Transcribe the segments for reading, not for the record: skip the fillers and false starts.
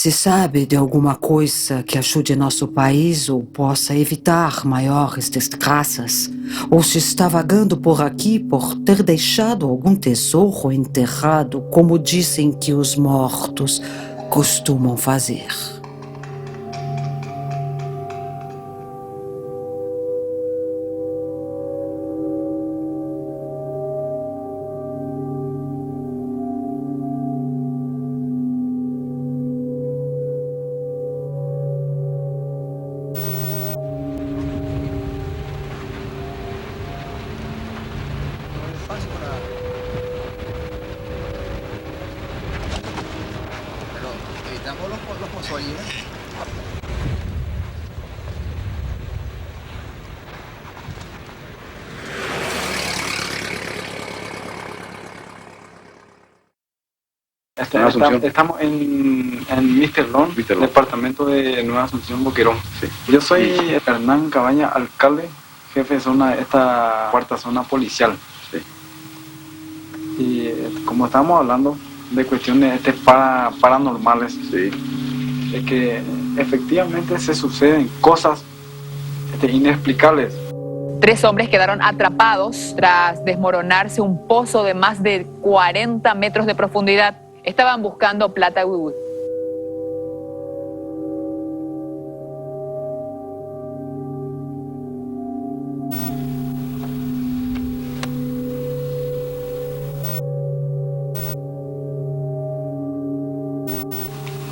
Se sabe de alguma coisa que ajude nosso país ou possa evitar maiores desgraças? Ou se está vagando por aqui por ter deixado algum tesouro enterrado, como dizem que os mortos costumam fazer? Estamos en Misterlón, departamento de Nueva Asunción, Boquerón. Sí. Yo soy Hernán Cabaña, alcalde, jefe de zona de esta cuarta zona policial. Sí. Y como estábamos hablando de cuestiones paranormales, sí, es que efectivamente se suceden cosas inexplicables. 3 hombres quedaron atrapados tras desmoronarse un pozo de más de 40 metros de profundidad. Estaban buscando plata wiwi.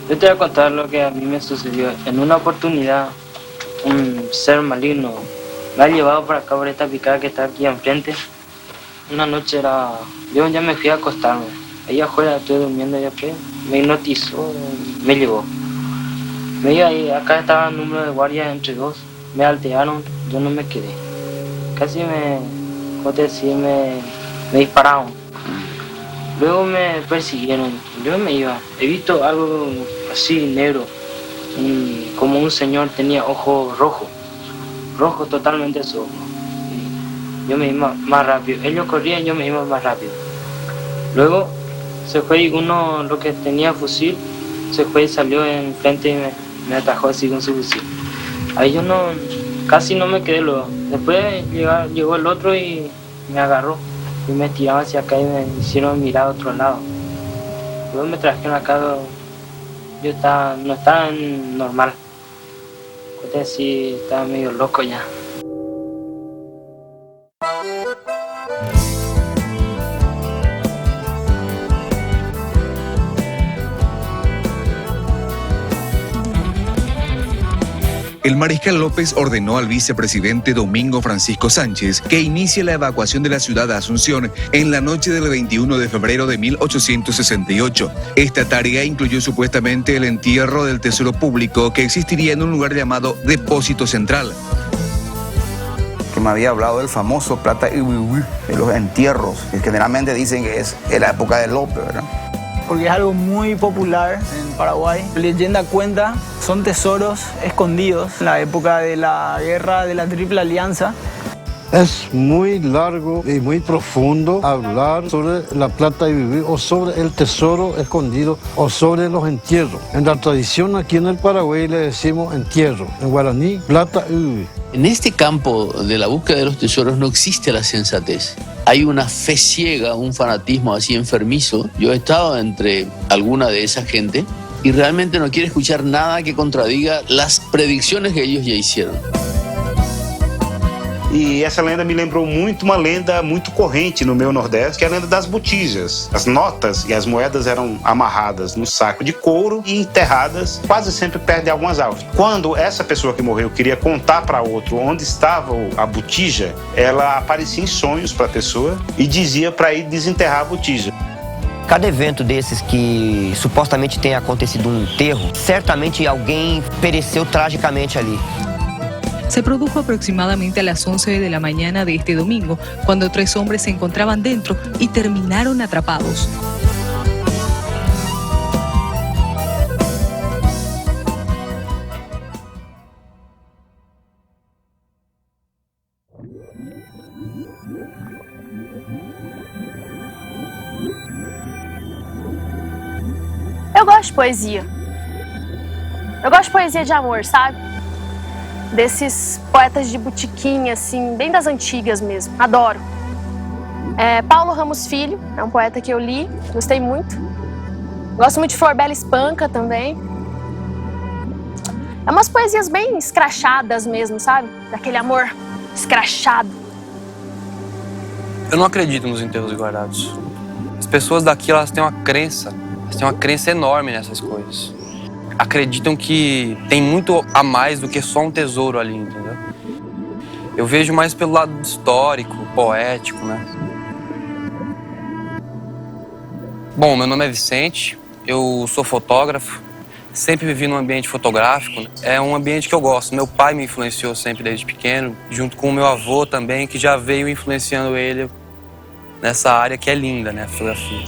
Yo te voy a contar lo que a mí me sucedió. En una oportunidad, un ser maligno me ha llevado para acá por esta picada que está aquí enfrente. Una noche yo ya me fui a acostarme. Ahí afuera estoy durmiendo y después me hipnotizó y me llevó. Me iba ahí, acá estaba el número de guardias entre 2. Me altearon, yo no me quedé. Casi me dispararon. Luego me persiguieron, yo me iba. He visto algo así negro, como un señor tenía ojos rojos totalmente su ojo. Yo me iba más rápido, ellos corrían, yo me iba más rápido. Luego se fue y uno, lo que tenía fusil, se fue y salió enfrente y me atajó así con su fusil. Ahí yo casi no me quedé luego. Después llegó el otro y me agarró y me tiraron hacia acá y me hicieron mirar a otro lado. Luego me trajeron acá, yo no estaba normal. Sí, estaba medio loco ya. El mariscal López ordenó al vicepresidente Domingo Francisco Sánchez que inicie la evacuación de la ciudad de Asunción en la noche del 21 de febrero de 1868. Esta tarea incluyó supuestamente el entierro del tesoro público que existiría en un lugar llamado Depósito Central. Que me había hablado del famoso plata y wiwi, de los entierros, que generalmente dicen que es en la época de López, ¿verdad? Porque es algo muy popular en Paraguay. La leyenda cuenta, son tesoros escondidos en la época de la guerra de la Triple Alianza. Es muy largo y muy profundo hablar sobre la plata y vivir o sobre el tesoro escondido o sobre los entierros. En la tradición aquí en el Paraguay le decimos entierro, en guaraní plata y vivir. En este campo de la búsqueda de los tesoros no existe la sensatez. Hay una fe ciega, un fanatismo así enfermizo. Yo he estado entre alguna de esa gente y realmente no quiere escuchar nada que contradiga las predicciones que ellos ya hicieron. E essa lenda me lembrou muito uma lenda muito corrente no meu Nordeste, que é a lenda das botijas. As notas e as moedas eram amarradas no saco de couro e enterradas quase sempre perto de algumas árvores. Quando essa pessoa que morreu queria contar para outro onde estava a botija, ela aparecia em sonhos para a pessoa e dizia para ir desenterrar a botija. Cada evento desses que supostamente tem acontecido um enterro, certamente alguém pereceu tragicamente ali. Se produjo aproximadamente a las 11 de la mañana de este domingo, cuando 3 hombres se encontraban dentro y terminaron atrapados. Eu gosto de poesia. Eu gosto de poesia de amor, sabe? Desses poetas de botiquinha, assim, bem das antigas mesmo. Adoro. Paulo Ramos Filho, é um poeta que eu li, gostei muito. Gosto muito de Flor Bela Espanca também. É umas poesias bem escrachadas mesmo, sabe? Daquele amor escrachado. Eu não acredito nos enterros guardados. As pessoas daqui, elas têm uma crença enorme nessas coisas. Acreditam que tem muito a mais do que só um tesouro ali, entendeu? Eu vejo mais pelo lado histórico, poético, né? Bom, meu nome é Vicente, eu sou fotógrafo, sempre vivi num ambiente fotográfico, né? É um ambiente que eu gosto. Meu pai me influenciou sempre desde pequeno, junto com o meu avô também, que já veio influenciando ele nessa área que é linda, né, a fotografia.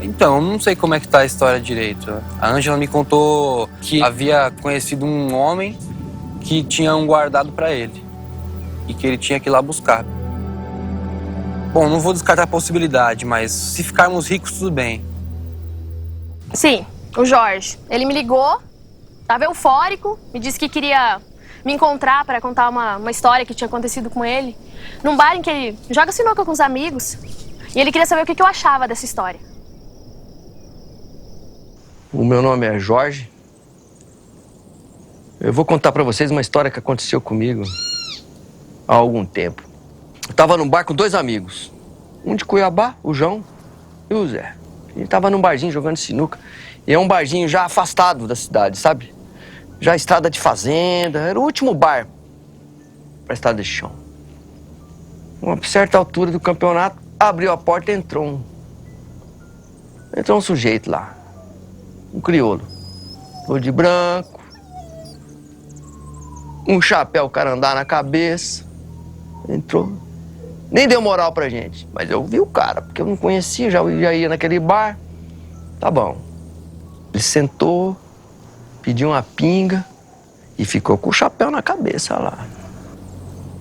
Então, eu não sei como é que tá a história direito. A Ângela me contou que havia conhecido um homem que tinha um guardado para ele e que ele tinha que ir lá buscar. Bom, não vou descartar a possibilidade, mas se ficarmos ricos, tudo bem. Sim, o Jorge. Ele me ligou, tava eufórico, me disse que queria me encontrar para contar uma história que tinha acontecido com ele num bar em que ele joga sinuca com os amigos. E ele queria saber o que eu achava dessa história. O meu nome é Jorge. Eu vou contar pra vocês uma história que aconteceu comigo há algum tempo. Eu tava num bar com 2 amigos. Um de Cuiabá, o João, e o Zé. A gente tava num barzinho jogando sinuca. E é um barzinho já afastado da cidade, sabe? Já estrada de fazenda. Era o último bar pra estrada de chão. Uma certa altura do campeonato, abriu a porta e entrou um sujeito lá. Um crioulo. Todo de branco. Um chapéu carandá na cabeça. Entrou. Nem deu moral pra gente. Mas eu vi o cara, porque eu não conhecia, já ia naquele bar. Tá bom. Ele sentou, pediu uma pinga e ficou com o chapéu na cabeça lá.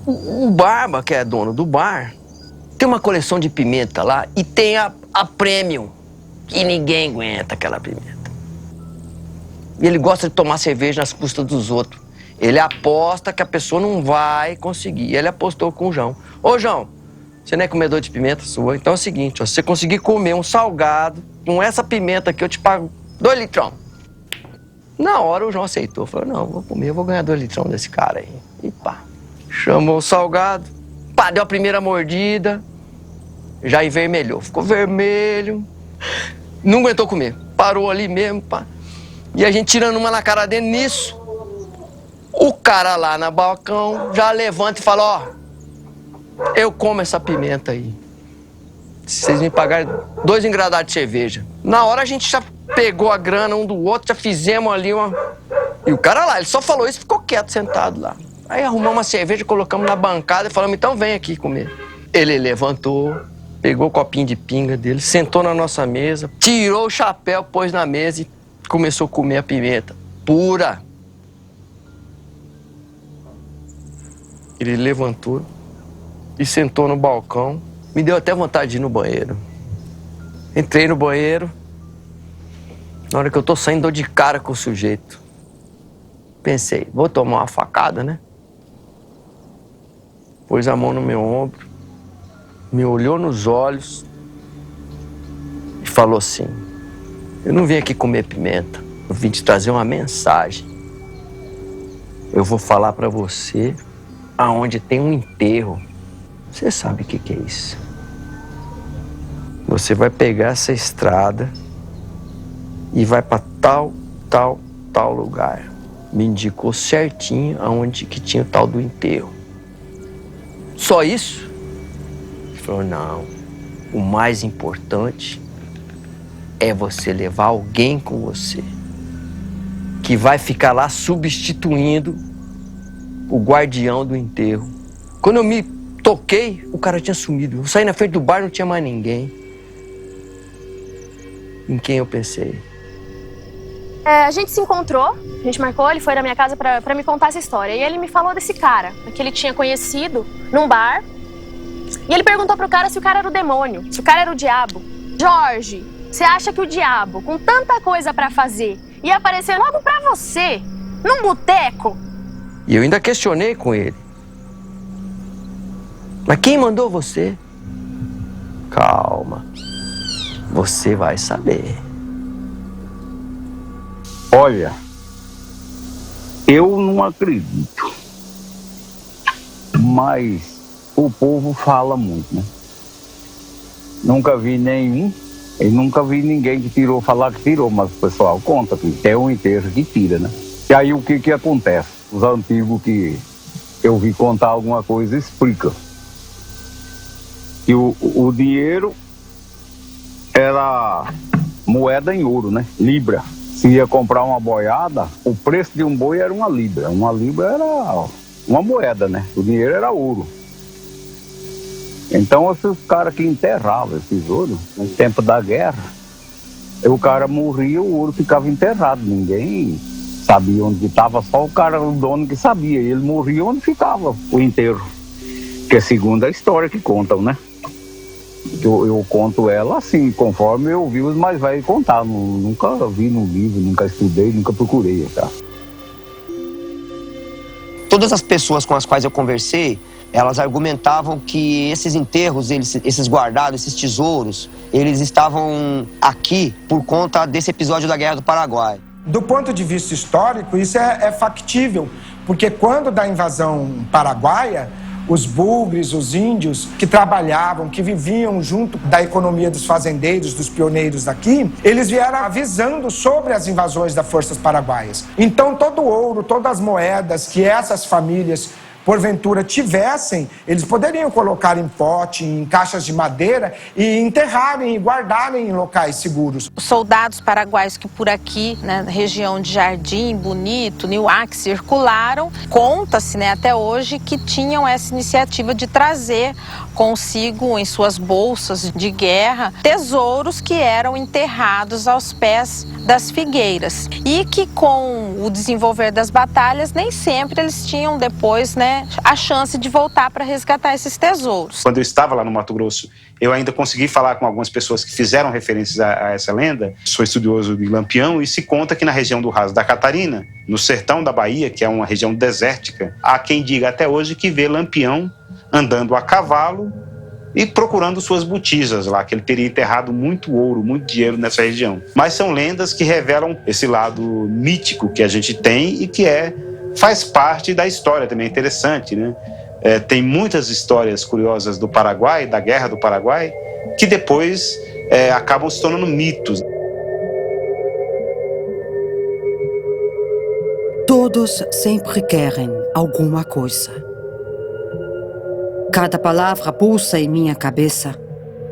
O Barba, que é dono do bar, tem uma coleção de pimenta lá e tem a Premium, que ninguém aguenta aquela pimenta. E ele gosta de tomar cerveja nas custas dos outros. Ele aposta que a pessoa não vai conseguir. Ele apostou com o João. Ô, João, você não é comedor de pimenta sua? Então é o seguinte, ó, se você conseguir comer um salgado com essa pimenta aqui, eu te pago 2 litrão. Na hora o João aceitou. Falou, não, vou comer, eu vou ganhar 2 litrão desse cara aí. E pá, chamou o salgado, pá, deu a primeira mordida, já envermelhou. Ficou vermelho, não aguentou comer. Parou ali mesmo, pá. E a gente tirando uma na cara dele nisso. O cara lá na balcão já levanta e fala, ó, eu como essa pimenta aí. Se vocês me pagarem 2 engradados de cerveja. Na hora a gente já pegou a grana um do outro, já fizemos ali uma... E o cara lá, ele só falou isso e ficou quieto, sentado lá. Aí arrumamos uma cerveja, colocamos na bancada e falamos, então vem aqui comer. Ele levantou, pegou o copinho de pinga dele, sentou na nossa mesa, tirou o chapéu, pôs na mesa e começou a comer a pimenta pura. Ele levantou e sentou no balcão. Me deu até vontade de ir no banheiro. Entrei no banheiro. Na hora que eu tô saindo, dou de cara com o sujeito. Pensei, vou tomar uma facada, né? Pôs a mão no meu ombro, me olhou nos olhos e falou assim, eu não vim aqui comer pimenta, eu vim te trazer uma mensagem. Eu vou falar pra você aonde tem um enterro. Você sabe o que é isso? Você vai pegar essa estrada e vai pra tal lugar. Me indicou certinho aonde que tinha o tal do enterro. Só isso? Ele falou, não. O mais importante é você levar alguém com você que vai ficar lá substituindo o guardião do enterro. Quando eu me toquei, o cara tinha sumido. Eu saí na frente do bar, não tinha mais ninguém. Em quem eu pensei? A gente se encontrou, a gente marcou, ele foi na minha casa pra me contar essa história. E ele me falou desse cara, que ele tinha conhecido num bar. E ele perguntou pro cara se o cara era o demônio, se o cara era o diabo. Jorge, Você acha que o diabo, com tanta coisa pra fazer, ia aparecer logo pra você, num boteco? E eu ainda questionei com ele. Mas quem mandou você? Calma. Você vai saber. Olha, eu não acredito. Mas o povo fala muito, né? Nunca vi nenhum, e nunca vi ninguém que tirou, falar que tirou, mas o pessoal conta que é um enterro que tira, né? E aí o que acontece? Os antigos que eu vi contar alguma coisa explica. Que o dinheiro era moeda em ouro, né? Libra. Se ia comprar uma boiada, o preço de um boi era uma libra. Uma libra era uma moeda, né? O dinheiro era ouro. Então, esses caras que enterravam esses ouros, no tempo da guerra, o cara morria, o ouro ficava enterrado. Ninguém sabia onde estava, só o cara, o dono que sabia. E ele morria onde ficava o enterro. Que é segundo a história que contam, né? Eu conto ela assim, conforme eu ouvi os mais velhos contar. Nunca vi no livro, nunca estudei, nunca procurei, tá? Todas as pessoas com as quais eu conversei, elas argumentavam que esses enterros, esses guardados, esses tesouros, eles estavam aqui por conta desse episódio da Guerra do Paraguai. Do ponto de vista histórico, isso é factível, porque quando da invasão paraguaia, os bugres, os índios que trabalhavam, que viviam junto da economia dos fazendeiros, dos pioneiros daqui, eles vieram avisando sobre as invasões das forças paraguaias. Então todo o ouro, todas as moedas que essas famílias porventura tivessem, eles poderiam colocar em pote, em caixas de madeira e enterrarem e guardarem em locais seguros. Os soldados paraguaios que por aqui, né, na região de Jardim, Bonito, Niuaque, circularam, conta-se, né, até hoje que tinham essa iniciativa de trazer consigo em suas bolsas de guerra tesouros que eram enterrados aos pés das figueiras e que com o desenvolver das batalhas nem sempre eles tinham depois, né, a chance de voltar para resgatar esses tesouros. Quando eu estava lá no Mato Grosso, eu ainda consegui falar com algumas pessoas que fizeram referências a essa lenda. Sou estudioso de Lampião e se conta que na região do Raso da Catarina, no sertão da Bahia, que é uma região desértica, há quem diga até hoje que vê Lampião andando a cavalo e procurando suas botijas lá, que ele teria enterrado muito ouro, muito dinheiro nessa região. Mas são lendas que revelam esse lado mítico que a gente tem e que faz parte da história também, é interessante, né? Tem muitas histórias curiosas do Paraguai, da Guerra do Paraguai, que depois acabam se tornando mitos. Todos sempre querem alguma coisa. Cada palavra pulsa em minha cabeça.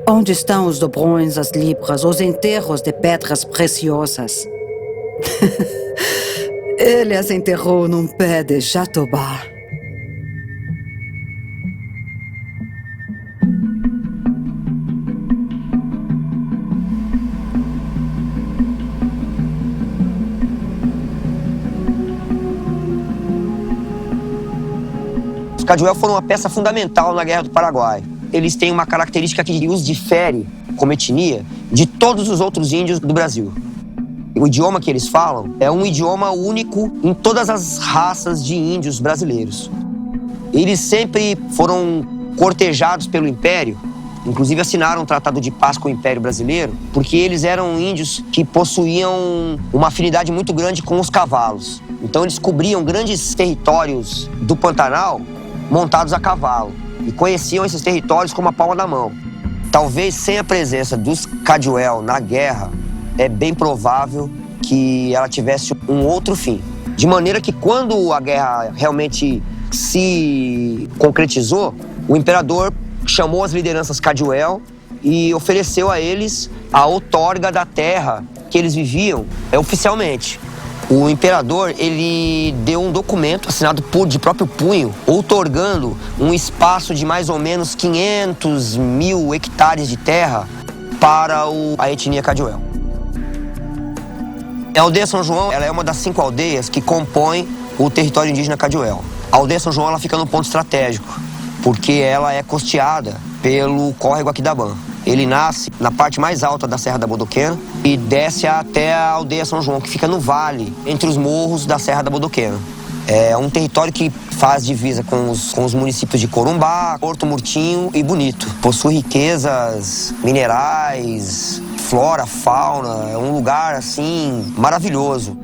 Onde estão os dobrões, as libras, os enterros de pedras preciosas? Ele as enterrou num pé de jatobá. Os cajuel foram uma peça fundamental na Guerra do Paraguai. Eles têm uma característica que os difere, como etnia, de todos os outros índios do Brasil. O idioma que eles falam é um idioma único em todas as raças de índios brasileiros. Eles sempre foram cortejados pelo Império, inclusive assinaram um tratado de paz com o Império Brasileiro, porque eles eram índios que possuíam uma afinidade muito grande com os cavalos. Então eles cobriam grandes territórios do Pantanal montados a cavalo e conheciam esses territórios como a palma da mão. Talvez sem a presença dos cajuel na guerra, é bem provável que ela tivesse um outro fim. De maneira que quando a guerra realmente se concretizou, o imperador chamou as lideranças cajuel e ofereceu a eles a outorga da terra que eles viviam oficialmente. O imperador, ele deu um documento assinado de próprio punho, outorgando um espaço de mais ou menos 500 mil hectares de terra para a etnia cajuel. A aldeia São João, ela é uma das 5 aldeias que compõem o território indígena cajuel. A aldeia São João, ela fica num ponto estratégico, porque ela é costeada pelo córrego Aquidabã. Ele nasce na parte mais alta da Serra da Bodoquena e desce até a aldeia São João, que fica no vale, entre os morros da Serra da Bodoquena. É um território que faz divisa com os municípios de Corumbá, Porto Murtinho e Bonito. Possui riquezas minerais, flora, fauna, é um lugar, assim, maravilhoso.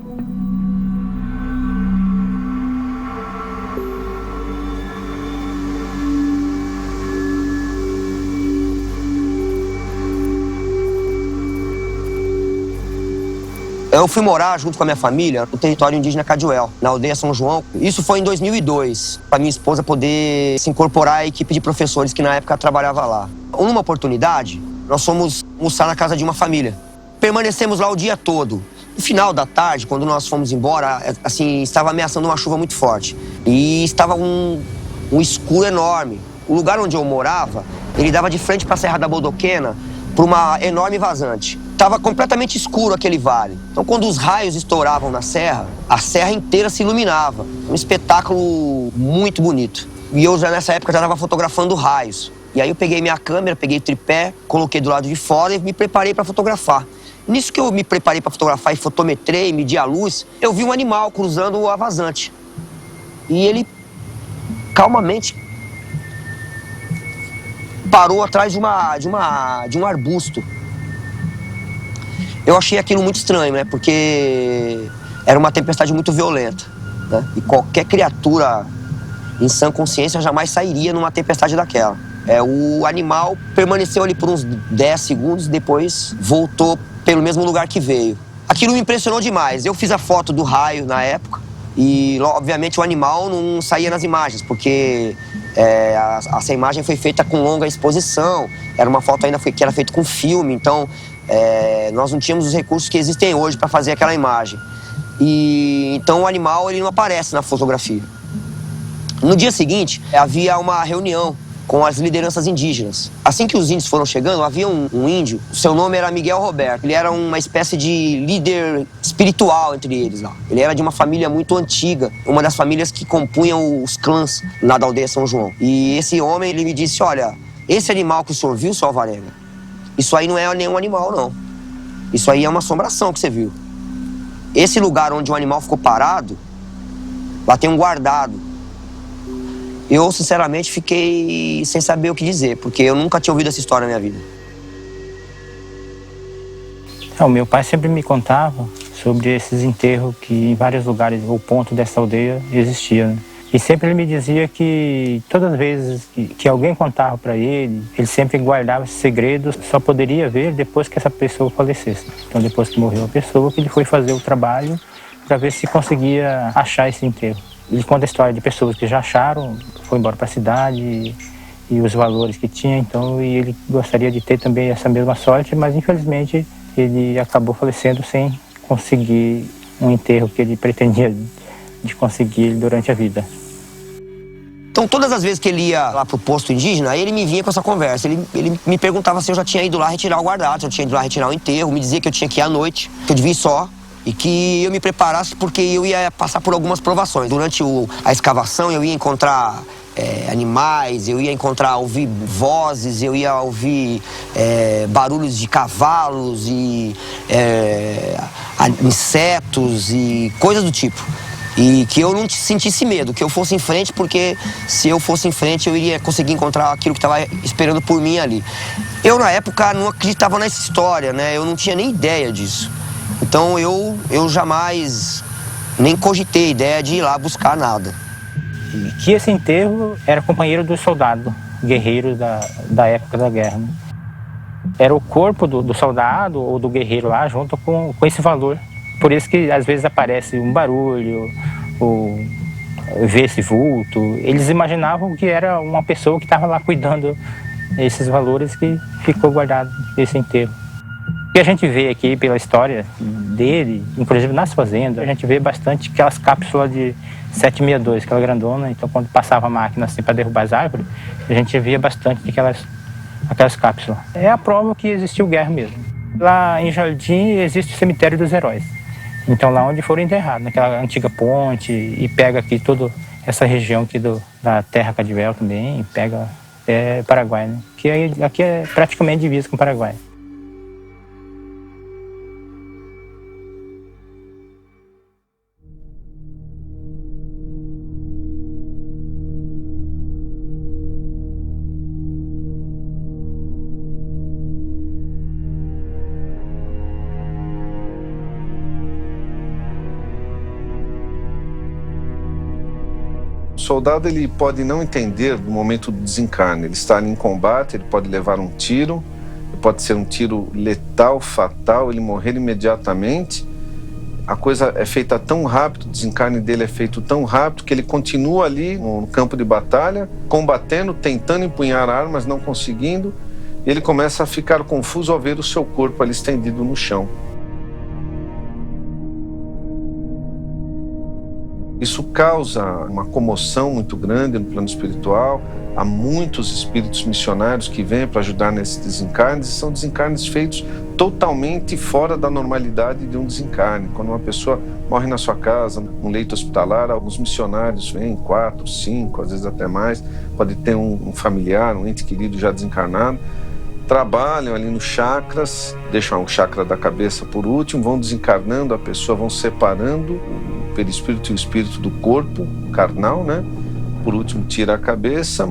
Eu fui morar junto com a minha família no território indígena Caduel, na aldeia São João. Isso foi em 2002, para minha esposa poder se incorporar à equipe de professores que na época trabalhava lá. Numa oportunidade, nós fomos almoçar na casa de uma família. Permanecemos lá o dia todo. No final da tarde, quando nós fomos embora, assim, estava ameaçando uma chuva muito forte. E estava um escuro enorme. O lugar onde eu morava, ele dava de frente para a Serra da Bodoquena, para uma enorme vazante. Estava completamente escuro aquele vale. Então, quando os raios estouravam na serra, a serra inteira se iluminava. Um espetáculo muito bonito. E eu, já nessa época, já estava fotografando raios. E aí eu peguei minha câmera, peguei o tripé, coloquei do lado de fora e me preparei para fotografar. Nisso que eu me preparei para fotografar e fotometrei, medi a luz, eu vi um animal cruzando a vazante. E ele, calmamente, parou atrás de um arbusto. Eu achei aquilo muito estranho, né? Porque era uma tempestade muito violenta, né? E qualquer criatura em sã consciência jamais sairia numa tempestade daquela. O animal permaneceu ali por uns 10 segundos, depois voltou pelo mesmo lugar que veio. Aquilo me impressionou demais. Eu fiz a foto do raio na época e, obviamente, o animal não saía nas imagens, porque essa imagem foi feita com longa exposição. Era uma foto ainda que era feita com filme, então nós não tínhamos os recursos que existem hoje para fazer aquela imagem. E então o animal ele não aparece na fotografia. No dia seguinte, havia uma reunião com as lideranças indígenas. Assim que os índios foram chegando, havia um índio, seu nome era Miguel Roberto. Ele era uma espécie de líder espiritual entre eles lá. Ele era de uma família muito antiga, uma das famílias que compunham os clãs lá da aldeia São João. E esse homem, ele me disse, olha, esse animal que o senhor viu, seu Alvarenga, isso aí não é nenhum animal, não. Isso aí é uma assombração que você viu. Esse lugar onde o animal ficou parado, lá tem um guardado. Eu, sinceramente, fiquei sem saber o que dizer, porque eu nunca tinha ouvido essa história na minha vida. O meu pai sempre me contava sobre esses enterros que em vários lugares, o ponto dessa aldeia existia, né? E sempre ele me dizia que todas as vezes que alguém contava para ele, ele sempre guardava esse segredo, só poderia ver depois que essa pessoa falecesse. Então, depois que morreu a pessoa, que ele foi fazer o trabalho para ver se conseguia achar esse enterro. Ele conta a história de pessoas que já acharam, foi embora para a cidade e os valores que tinha, então, e ele gostaria de ter também essa mesma sorte, mas infelizmente ele acabou falecendo sem conseguir um enterro que ele pretendia de conseguir durante a vida. Então, todas as vezes que ele ia lá pro posto indígena, ele me vinha com essa conversa. Ele me perguntava se eu já tinha ido lá retirar o guardado, se eu tinha ido lá retirar o enterro, me dizia que eu tinha que ir à noite, que eu devia ir só. E que eu me preparasse porque eu ia passar por algumas provações. Durante a escavação eu ia encontrar animais, eu ia ouvir vozes, eu ia ouvir barulhos de cavalos e insetos e coisas do tipo. E que eu não sentisse medo, que eu fosse em frente, porque se eu fosse em frente eu iria conseguir encontrar aquilo que estava esperando por mim ali. Eu na época não acreditava nessa história, né? Eu não tinha nem ideia disso. Então eu jamais nem cogitei a ideia de ir lá buscar nada. Que esse enterro era companheiro dos soldados, guerreiros da época da guerra, né? Era o corpo do soldado ou do guerreiro lá junto com esse valor. Por isso que às vezes aparece um barulho, ou vê esse vulto. Eles imaginavam que era uma pessoa que estava lá cuidando desses valores que ficou guardado nesse enterro. O que a gente vê aqui pela história dele, inclusive nas fazendas, a gente vê bastante aquelas cápsulas de 762, aquela grandona. Então, quando passava a máquina assim para derrubar as árvores, a gente via bastante aquelas cápsulas. É a prova que existiu guerra mesmo. Lá em Jardim existe o cemitério dos heróis. Então, lá onde foram enterrados, naquela antiga ponte, e pega aqui toda essa região aqui da Terra Caduel também, pega Paraguai, né? Que aqui é praticamente divisa com o Paraguai. O soldado ele pode não entender do momento do desencarne. Ele está ali em combate, ele pode levar um tiro, pode ser um tiro letal, fatal, ele morrer imediatamente. A coisa é feita tão rápido, o desencarne dele é feito tão rápido que ele continua ali no campo de batalha, combatendo, tentando empunhar armas, não conseguindo, e ele começa a ficar confuso ao ver o seu corpo ali estendido no chão. Isso causa uma comoção muito grande no plano espiritual. Há muitos espíritos missionários que vêm para ajudar nesses desencarnes, e são desencarnes feitos totalmente fora da normalidade de um desencarne. Quando uma pessoa morre na sua casa, num leito hospitalar, alguns missionários vêm, 4, 5, às vezes até mais, pode ter um familiar, um ente querido já desencarnado, trabalham ali nos chakras, deixam o chakra da cabeça por último, vão desencarnando a pessoa, vão separando o perispírito e o espírito do corpo carnal, né? Por último, tira a cabeça,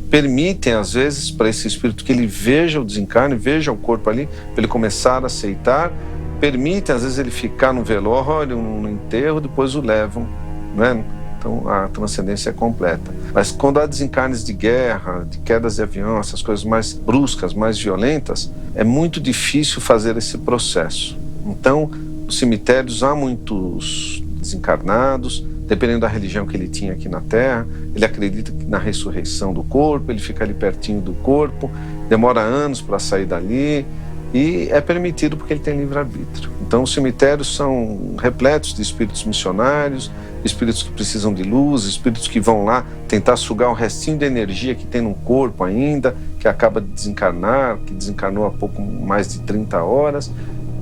permitem às vezes para esse espírito que ele veja o desencarne, veja o corpo ali, para ele começar a aceitar, permitem às vezes ele ficar no velório, no enterro, depois o levam, né? Então a transcendência é completa. Mas quando há desencarnes de guerra, de quedas de avião, essas coisas mais bruscas, mais violentas, é muito difícil fazer esse processo. Então, nos cemitérios há muitos desencarnados, dependendo da religião que ele tinha aqui na Terra, ele acredita na ressurreição do corpo, ele fica ali pertinho do corpo, demora anos para sair dali, e é permitido porque ele tem livre-arbítrio. Então os cemitérios são repletos de espíritos missionários, espíritos que precisam de luz, espíritos que vão lá tentar sugar o restinho de energia que tem no corpo ainda, que acaba de desencarnar, que desencarnou há pouco mais de 30 horas,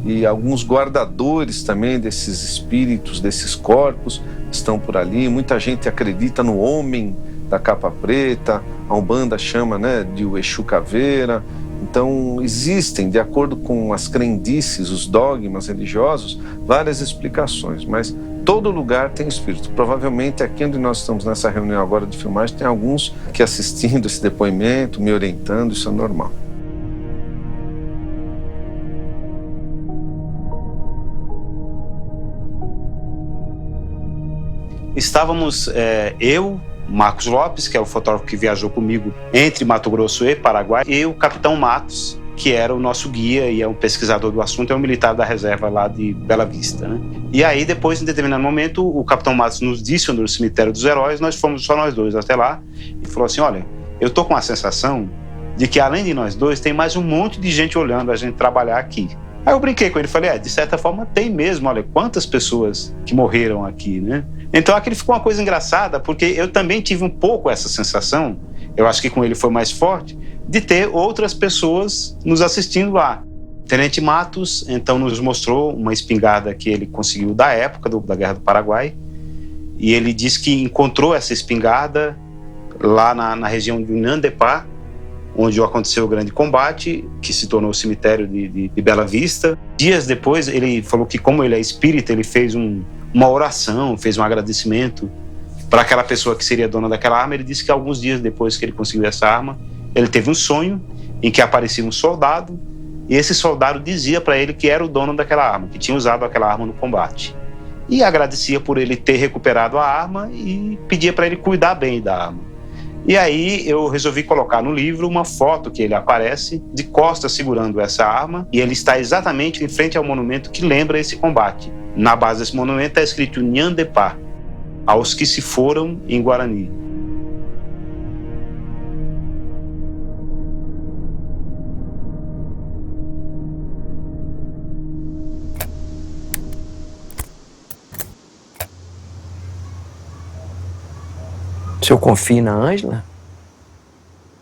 e alguns guardadores também desses espíritos, desses corpos, estão por ali. Muita gente acredita no homem da capa preta, a Umbanda chama, né, de o Exu Caveira. Então existem, de acordo com as crendices, os dogmas religiosos, várias explicações, mas todo lugar tem espírito. Provavelmente aqui onde nós estamos nessa reunião agora de filmagem, tem alguns que assistindo esse depoimento, me orientando, isso é normal. Estávamos eu, Marcos Lopes, que é o fotógrafo que viajou comigo entre Mato Grosso e Paraguai, e o Capitão Matos, que era o nosso guia e é um pesquisador do assunto, é um militar da reserva lá de Bela Vista, né? E aí, depois, em determinado momento, o Capitão Matos nos disse no cemitério dos heróis, nós fomos só nós dois até lá, e falou assim, olha, eu tô com a sensação de que além de nós dois, tem mais um monte de gente olhando a gente trabalhar aqui. Aí eu brinquei com ele, falei, de certa forma tem mesmo, olha, quantas pessoas que morreram aqui, né? Então aquilo ficou uma coisa engraçada, porque eu também tive um pouco essa sensação, eu acho que com ele foi mais forte, de ter outras pessoas nos assistindo lá. Tenente Matos, então, nos mostrou uma espingarda que ele conseguiu da época da Guerra do Paraguai, e ele disse que encontrou essa espingarda lá na região de Nandepá, onde aconteceu o grande combate, que se tornou o cemitério de Bela Vista. Dias depois, ele falou que, como ele é espírita, ele fez uma oração, fez um agradecimento para aquela pessoa que seria dona daquela arma. Ele disse que alguns dias depois que ele conseguiu essa arma, ele teve um sonho em que aparecia um soldado, e esse soldado dizia para ele que era o dono daquela arma, que tinha usado aquela arma no combate. E agradecia por ele ter recuperado a arma e pedia para ele cuidar bem da arma. E aí eu resolvi colocar no livro uma foto que ele aparece de costas segurando essa arma, e ele está exatamente em frente ao monumento que lembra esse combate. Na base desse monumento está escrito Nhandepá, aos que se foram em Guarani. Se eu confio na Ângela,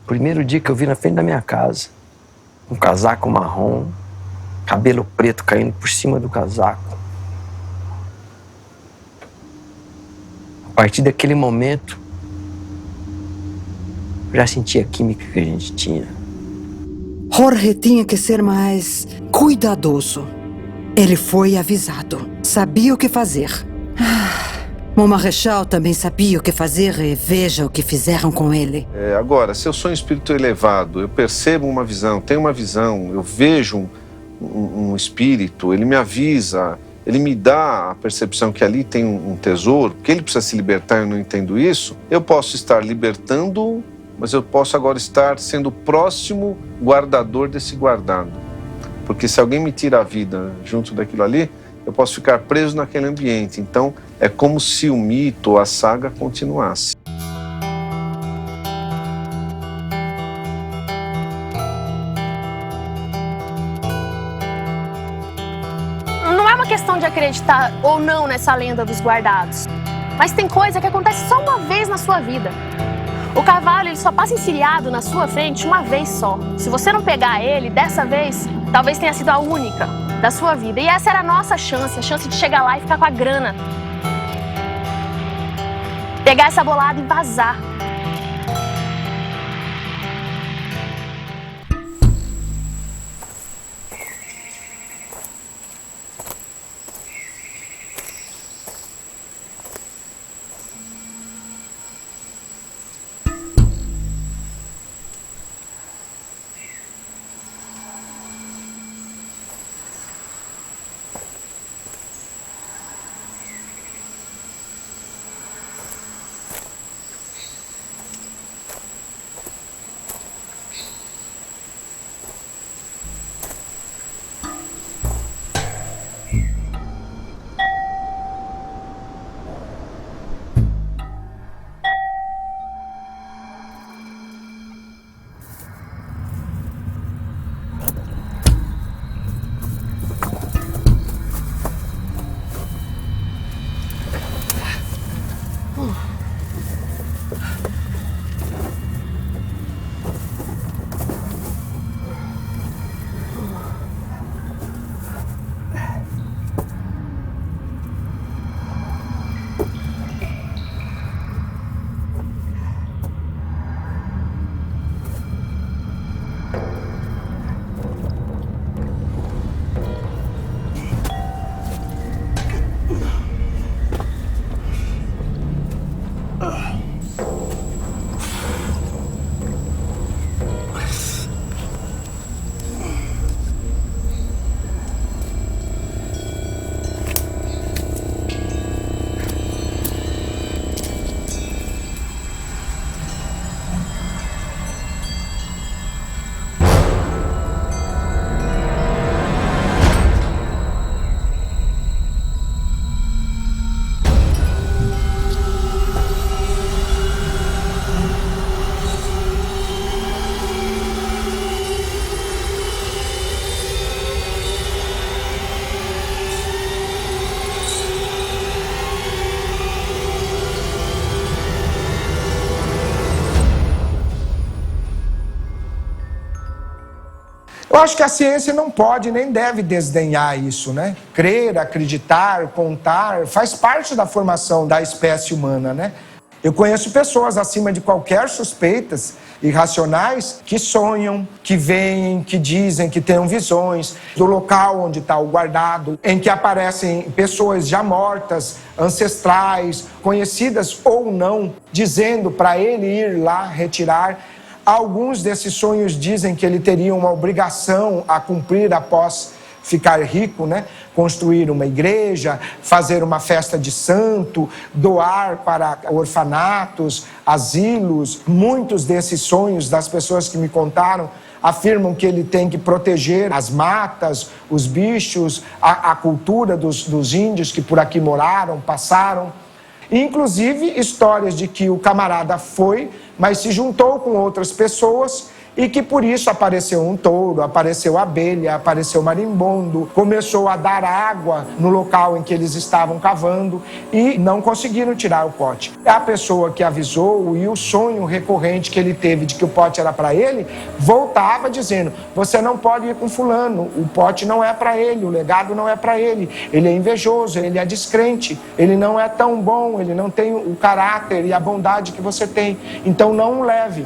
primeiro dia que eu vi na frente da minha casa, um casaco marrom, cabelo preto caindo por cima do casaco. A partir daquele momento, já senti a química que a gente tinha. Jorge tinha que ser mais cuidadoso. Ele foi avisado. Sabia o que fazer. O Marechal também sabia o que fazer e veja o que fizeram com ele. Agora, se eu sou um espírito elevado, eu percebo uma visão, tenho uma visão, eu vejo um espírito, ele me avisa, ele me dá a percepção que ali tem um tesouro, que ele precisa se libertar e eu não entendo isso, eu posso estar libertando, mas eu posso agora estar sendo o próximo guardador desse guardado. Porque se alguém me tira a vida junto daquilo ali, eu posso ficar preso naquele ambiente. Então, é como se o mito ou a saga continuasse. Não é uma questão de acreditar ou não nessa lenda dos guardados. Mas tem coisa que acontece só uma vez na sua vida. O cavalo ele só passa encilhado na sua frente uma vez só. Se você não pegar ele, dessa vez, talvez tenha sido a única da sua vida. E essa era a nossa chance, a chance de chegar lá e ficar com a grana. Pegar essa bolada e vazar. Eu acho que a ciência não pode nem deve desdenhar isso, né? Crer, acreditar, contar, faz parte da formação da espécie humana, né? Eu conheço pessoas acima de qualquer suspeitas irracionais que sonham, que veem, que dizem, que têm visões do local onde está o guardado, em que aparecem pessoas já mortas, ancestrais, conhecidas ou não, dizendo para ele ir lá retirar. Alguns desses sonhos dizem que ele teria uma obrigação a cumprir após ficar rico, né? Construir uma igreja, fazer uma festa de santo, doar para orfanatos, asilos. Muitos desses sonhos das pessoas que me contaram afirmam que ele tem que proteger as matas, os bichos, a cultura dos índios que por aqui moraram, passaram. Inclusive histórias de que o camarada foi, mas se juntou com outras pessoas e que por isso apareceu um touro, apareceu abelha, apareceu marimbondo, começou a dar água no local em que eles estavam cavando e não conseguiram tirar o pote. A pessoa que avisou e o sonho recorrente que ele teve de que o pote era para ele, voltava dizendo, você não pode ir com fulano, o pote não é para ele, o legado não é para ele, ele é invejoso, ele é descrente, ele não é tão bom, ele não tem o caráter e a bondade que você tem, então não o leve.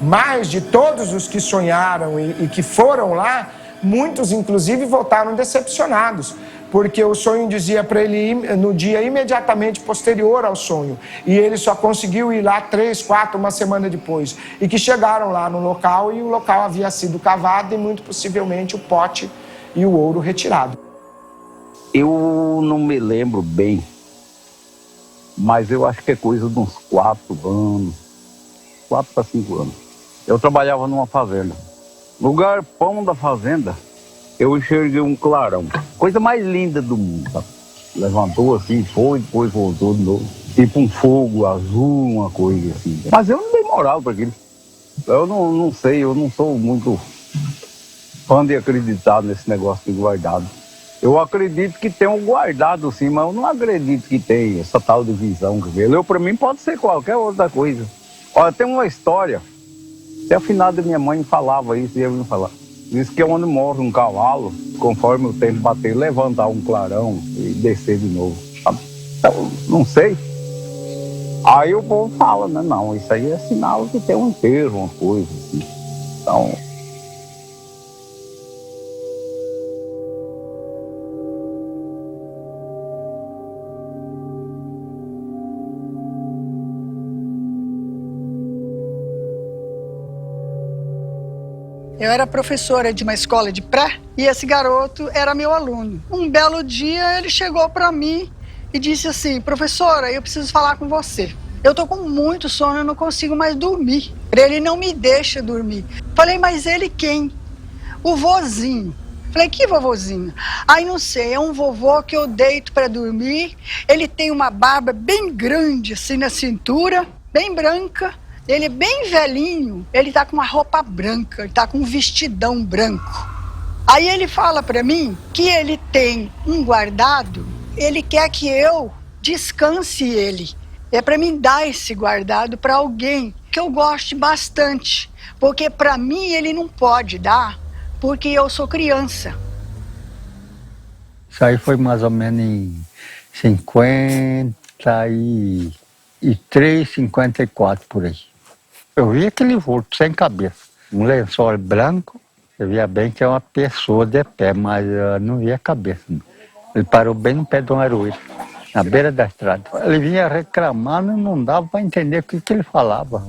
Mas de todos os que sonharam e que foram lá, muitos inclusive voltaram decepcionados, porque o sonho dizia para ele ir no dia imediatamente posterior ao sonho, e ele só conseguiu ir lá 3, 4, uma semana depois, e que chegaram lá no local e o local havia sido cavado e muito possivelmente o pote e o ouro retirado. Eu não me lembro bem, mas eu acho que é coisa de uns 4 anos, 4 para 5 anos. Eu trabalhava numa fazenda. No galpão da fazenda, eu enxerguei um clarão. Coisa mais linda do mundo, sabe? Levantou assim, foi, depois voltou de novo. Tipo um fogo azul, uma coisa assim. Mas eu não dei moral para aquilo. Eu não sei, eu não sou muito fã de acreditar nesse negócio de guardado. Eu acredito que tem um guardado sim, mas eu não acredito que tem essa tal de visão que veio. Para mim pode ser qualquer outra coisa. Olha, tem uma história. Até a finada minha mãe falava isso, e eu não falava. Diz que é onde morre um cavalo, conforme o tempo bater, levantar um clarão e descer de novo. Sabe? Então, não sei. Aí o povo fala, né? Não, isso aí é sinal que tem um enterro, uma coisa assim. Então... Eu era professora de uma escola de pré e esse garoto era meu aluno. Um belo dia ele chegou para mim e disse assim: professora, eu preciso falar com você. Eu tô com muito sono, eu não consigo mais dormir. Ele não me deixa dormir. Falei, mas ele quem? O vozinho. Falei, que vovozinho? Aí não sei, é um vovô que eu deito para dormir. Ele tem uma barba bem grande assim na cintura, bem branca. Ele é bem velhinho, ele tá com uma roupa branca, ele tá com um vestidão branco. Aí ele fala para mim que ele tem um guardado, ele quer que eu descanse ele. É para mim dar esse guardado para alguém que eu goste bastante, porque para mim ele não pode dar, porque eu sou criança. Isso aí foi mais ou menos em 53, 54 por aí. Eu vi aquele vulto sem cabeça, um lençol branco, eu via bem que é uma pessoa de pé, mas eu não via a cabeça. Ele parou bem no pé de uma aroeira, na beira da estrada. Ele vinha reclamando e não dava para entender o que ele falava.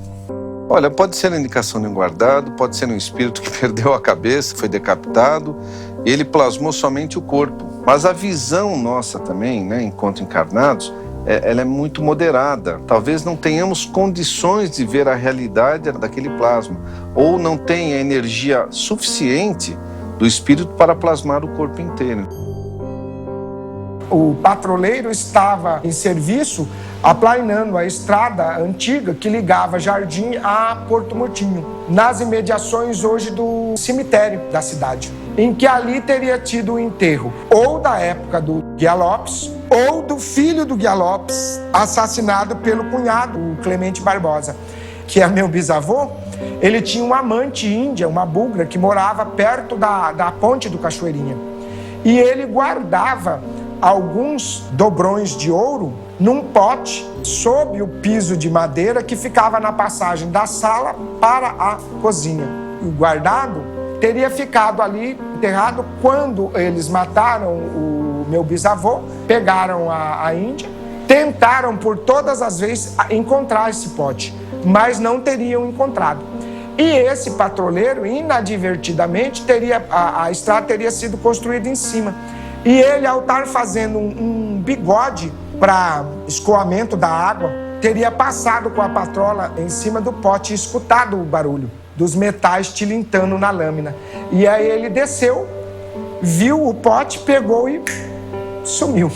Olha, pode ser a indicação de um guardado, pode ser um espírito que perdeu a cabeça, foi decapitado, e ele plasmou somente o corpo. Mas a visão nossa também, né, enquanto encarnados, ela é muito moderada. Talvez não tenhamos condições de ver a realidade daquele plasma, ou não tenha energia suficiente do espírito para plasmar o corpo inteiro. O patrulheiro estava em serviço aplainando a estrada antiga que ligava Jardim a Porto Murtinho, nas imediações hoje do cemitério da cidade, em que ali teria tido o enterro ou da época do Guia Lopes ou do filho do Guia Lopes, assassinado pelo cunhado, o Clemente Barbosa, que é meu bisavô. Ele tinha uma amante índia, uma bugra, que morava perto da ponte do Cachoeirinha. E ele guardava alguns dobrões de ouro num pote sob o piso de madeira que ficava na passagem da sala para a cozinha. O guardado teria ficado ali enterrado quando eles mataram o meu bisavô, pegaram a índia, tentaram por todas as vezes encontrar esse pote, mas não teriam encontrado. E esse patrulheiro, inadvertidamente, a estrada teria sido construída em cima. E ele, ao estar fazendo um bigode para escoamento da água, teria passado com a patrola em cima do pote e escutado o barulho dos metais tilintando na lâmina. E aí ele desceu, viu o pote, pegou e sumiu.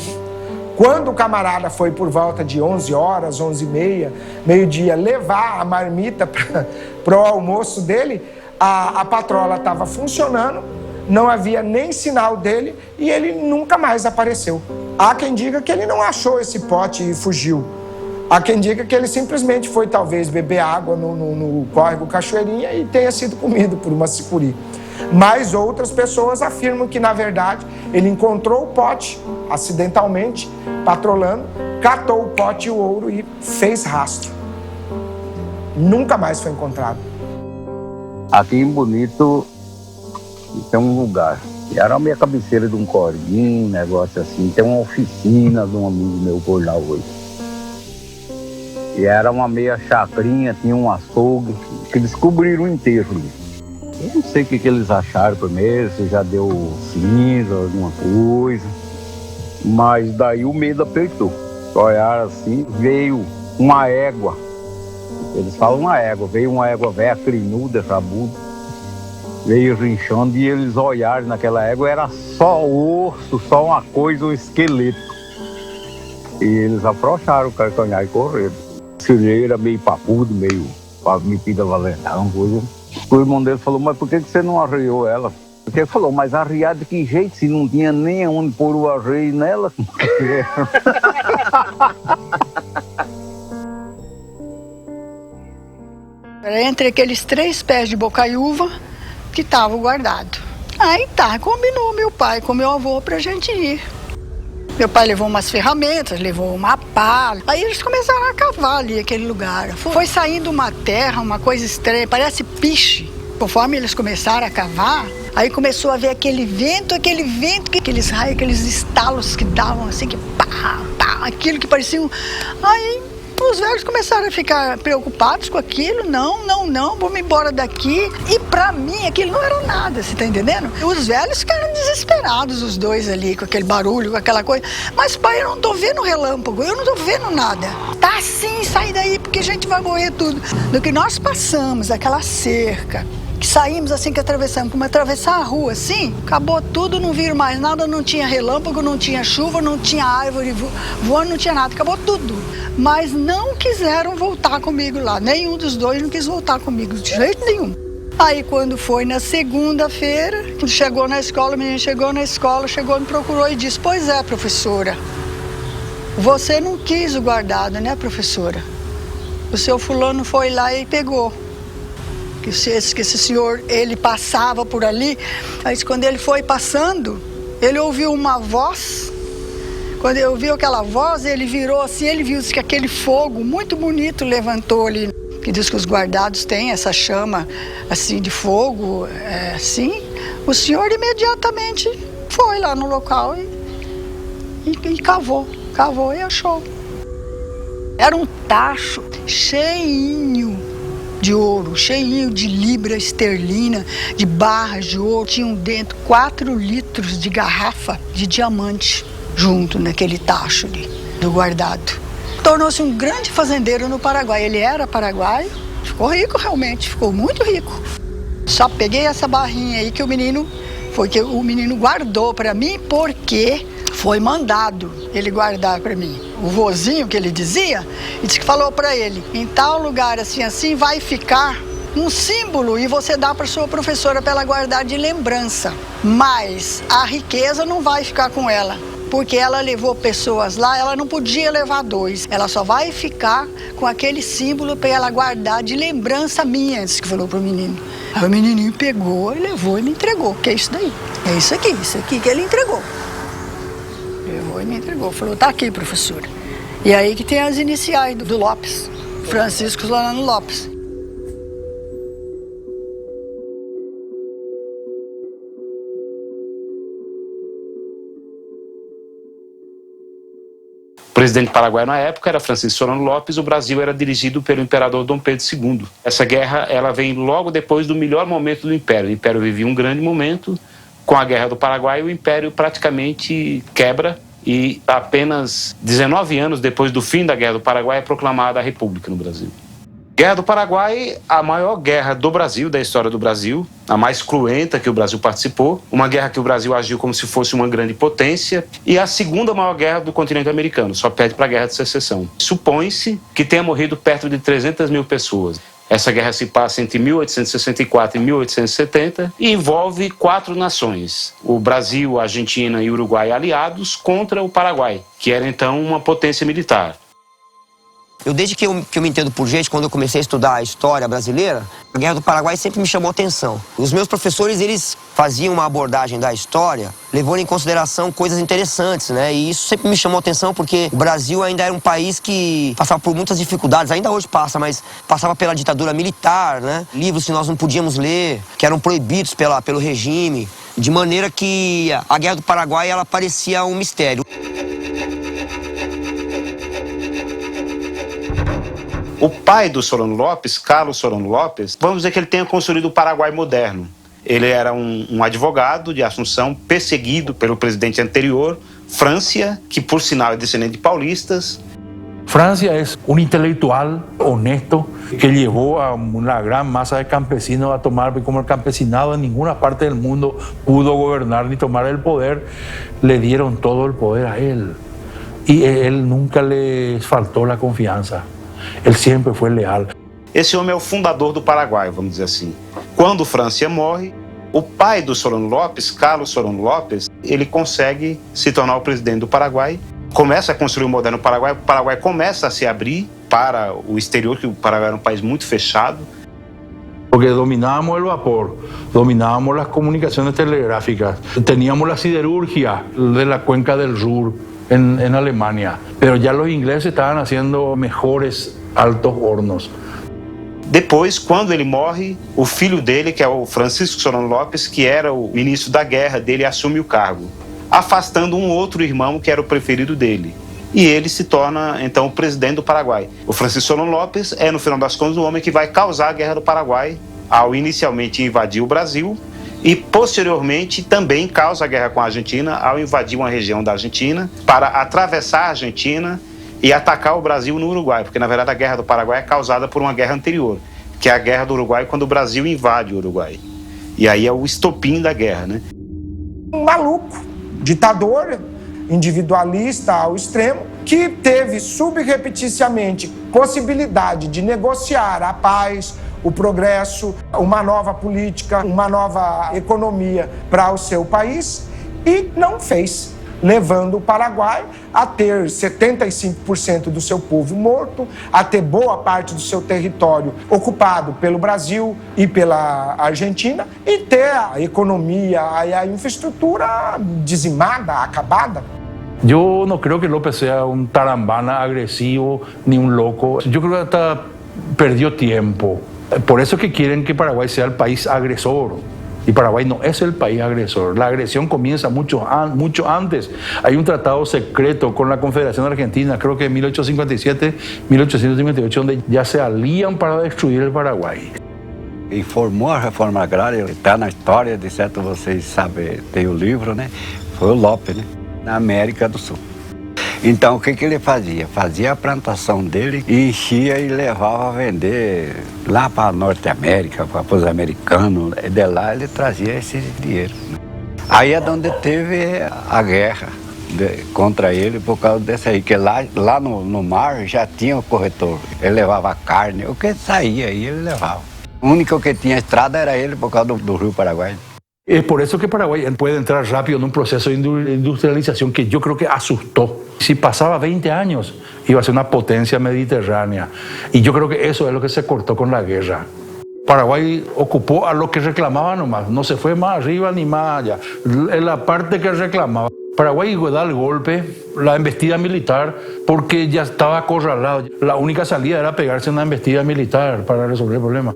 Quando o camarada foi por volta de 11 horas, 11h30, meio-dia, levar a marmita para o almoço dele, a patrola estava funcionando, não havia nem sinal dele e ele nunca mais apareceu. Há quem diga que ele não achou esse pote e fugiu. Há quem diga que ele simplesmente foi, talvez, beber água no córrego Cachoeirinha e tenha sido comido por uma sicuri. Mas outras pessoas afirmam que, na verdade, ele encontrou o pote acidentalmente, patrolando, catou o pote e o ouro e fez rastro. Nunca mais foi encontrado. Aqui em Bonito tem um lugar. Era a minha cabeceira de um cordinho, negócio assim. Tem uma oficina de um amigo meu por lá hoje. E era uma meia chacrinha, tinha um açougue, que descobriram inteiro ali. Eu não sei o que eles acharam primeiro, se já deu cinza, alguma coisa. Mas daí o medo apertou. Olharam assim, veio uma égua. Eles falam uma égua, veio uma égua velha, crinuda, rabuda. Veio rinchando e eles olharam naquela égua, era só osso, só uma coisa, um esqueleto. E eles afrouxaram o cartonhar e correram. O senhor era meio papudo, meio metida valentão, coisa. O irmão dele falou, mas por que você não arreou ela? Porque ele falou, mas arrear de que jeito, se não tinha nem onde pôr o arreio nela? Era entre aqueles 3 pés de bocaiúva que estavam guardados. Aí tá, combinou meu pai com meu avô pra gente ir. Meu pai levou umas ferramentas, levou uma pá. Aí eles começaram a cavar ali aquele lugar. Foi saindo uma terra, uma coisa estranha, parece piche. Conforme eles começaram a cavar, aí começou a ver aquele vento, aqueles raios, aqueles estalos que davam assim, que pá, pá, aquilo que parecia um... Aí os velhos começaram a ficar preocupados com aquilo, não, vamos embora daqui. E pra mim aquilo não era nada, você tá entendendo? Os velhos ficaram desesperados, os dois ali, com aquele barulho, com aquela coisa. Mas pai, eu não tô vendo relâmpago, eu não tô vendo nada. Tá sim, sai daí porque a gente vai morrer tudo. Do que nós passamos, aquela cerca, que saímos assim, que atravessamos, como atravessar a rua assim, acabou tudo, não viram mais nada, não tinha relâmpago, não tinha chuva, não tinha árvore voando, não tinha nada, acabou tudo. Mas não quiseram voltar comigo lá, nenhum dos dois não quis voltar comigo, de jeito nenhum. Aí quando foi na segunda-feira, chegou na escola, o menino chegou na escola, me procurou e disse, pois é, professora, você não quis o guardado, né, professora? O seu fulano foi lá e pegou. Que esse senhor, ele passava por ali, mas quando ele foi passando, ele ouviu uma voz. Quando ele ouviu aquela voz, ele virou assim, ele viu que aquele fogo muito bonito levantou ali. Que diz que os guardados têm essa chama assim de fogo, assim. O senhor imediatamente foi lá no local e cavou e achou. Era um tacho cheinho de ouro, cheinho de libra esterlina, de barras de ouro. Tinham dentro 4 litros de garrafa de diamante junto naquele tacho ali, do guardado. Tornou-se um grande fazendeiro no Paraguai. Ele era paraguaio, ficou rico realmente, ficou muito rico. Só peguei essa barrinha aí que o menino guardou para mim porque foi mandado ele guardar para mim. O vozinho que ele dizia, ele disse que falou para ele, em tal lugar assim vai ficar um símbolo e você dá para sua professora para ela guardar de lembrança. Mas a riqueza não vai ficar com ela, porque ela levou pessoas lá, ela não podia levar 2. Ela só vai ficar com aquele símbolo para ela guardar de lembrança minha, disse que falou para o menino. Aí o menininho pegou e levou e me entregou, que é isso daí. É isso aqui que ele entregou. Levou e me entregou, falou, tá aqui, professora. E aí que tem as iniciais do Lopes, Francisco Solano Lopes. O presidente paraguaio na época era Francisco Solano Lopes, o Brasil era dirigido pelo imperador Dom Pedro II. Essa guerra ela vem logo depois do melhor momento do Império. O Império vivia um grande momento, com a Guerra do Paraguai o Império praticamente quebra e apenas 19 anos depois do fim da Guerra do Paraguai é proclamada a República no Brasil. Guerra do Paraguai, a maior guerra do Brasil, da história do Brasil, a mais cruenta que o Brasil participou, uma guerra que o Brasil agiu como se fosse uma grande potência e a segunda maior guerra do continente americano, só perde para a Guerra de Secessão. Supõe-se que tenha morrido perto de 300 mil pessoas. Essa guerra se passa entre 1864 e 1870 e envolve 4 nações, o Brasil, a Argentina e o Uruguai aliados contra o Paraguai, que era então uma potência militar. Desde que eu me entendo por gente, quando eu comecei a estudar a história brasileira, a Guerra do Paraguai sempre me chamou a atenção. Os meus professores, eles faziam uma abordagem da história, levando em consideração coisas interessantes, né? E isso sempre me chamou a atenção porque o Brasil ainda era um país que passava por muitas dificuldades, ainda hoje passa, mas passava pela ditadura militar, né? Livros que nós não podíamos ler, que eram proibidos pelo regime, de maneira que a Guerra do Paraguai, ela parecia um mistério. O pai do Solano Lopes, Carlos Solano Lopes, vamos dizer que ele tenha construído o Paraguai moderno. Ele era um advogado de Assunção, perseguido pelo presidente anterior, Francia, que por sinal é descendente de paulistas. Francia es un intelectual honesto que llevó a una gran masa de campesinos a tomar, como el campesinado en ninguna parte del mundo pudo gobernar ni tomar el poder, le dieron todo el poder a él. Y él nunca les faltó la confianza. Ele sempre foi leal. Esse homem é o fundador do Paraguai, vamos dizer assim. Quando Francia morre, o pai do Solano Lopes, Carlos Solano Lopes, ele consegue se tornar o presidente do Paraguai, começa a construir o moderno Paraguai, o Paraguai começa a se abrir para o exterior, que o Paraguai era um país muito fechado. Porque dominábamos el vapor, dominábamos las comunicaciones telegráficas, teníamos la siderurgia de la cuenca del Ruhr en Alemania, pero ya los ingleses estaban haciendo mejores altos hornos. Depois, quando ele morre, o filho dele, que é o Francisco Solano Lopes, que era o ministro da guerra dele, assume o cargo, afastando um outro irmão que era o preferido dele. E ele se torna, então, o presidente do Paraguai. O Francisco Solano Lopes é, no final das contas, o homem que vai causar a Guerra do Paraguai, ao inicialmente invadir o Brasil, e posteriormente também causa a guerra com a Argentina, ao invadir uma região da Argentina, para atravessar a Argentina e atacar o Brasil no Uruguai, porque na verdade a Guerra do Paraguai é causada por uma guerra anterior, que é a Guerra do Uruguai, quando o Brasil invade o Uruguai. E aí é o estopim da guerra, né? Um maluco, ditador, individualista ao extremo, que teve subrepeticiamente possibilidade de negociar a paz, o progresso, uma nova política, uma nova economia para o seu país e não fez, levando o Paraguai a ter 75% do seu povo morto, a ter boa parte do seu território ocupado pelo Brasil e pela Argentina e ter a economia e a infraestrutura dizimada, acabada. Yo no creo que López sea un tarambana agresivo ni un loco. Yo creo que hasta perdió tiempo. Por eso que quieren que Paraguay sea el país agresor. Y Paraguay no es el país agresor. La agresión comienza mucho antes. Hay un tratado secreto con la Confederación Argentina, creo que en 1857, 1858, donde ya se alían para destruir el Paraguay. E formou a reforma agrária, está na história, de certo vocês sabem, tem o livro, né? Foi o Lopes, né? Na América do Sul. Então, o que ele fazia? Fazia a plantação dele e enchia e levava a vender lá para a Norte América, para os americanos. E de lá ele trazia esse dinheiro. Aí é onde teve a guerra contra ele por causa desse aí, que lá no mar já tinha o corretor. Ele levava carne, o que saía aí ele levava. O único que tinha estrada era ele por causa do Rio Paraguai. Es por eso que Paraguay puede entrar rápido en un proceso de industrialización que yo creo que asustó. Si pasaba 20 años, iba a ser una potencia mediterránea. Y yo creo que eso es lo que se cortó con la guerra. Paraguay ocupó a lo que reclamaba nomás, no se fue más arriba ni más allá. En la parte que reclamaba. Paraguay da el golpe, la embestida militar, porque ya estaba acorralado. La única salida era pegarse una embestida militar para resolver el problema.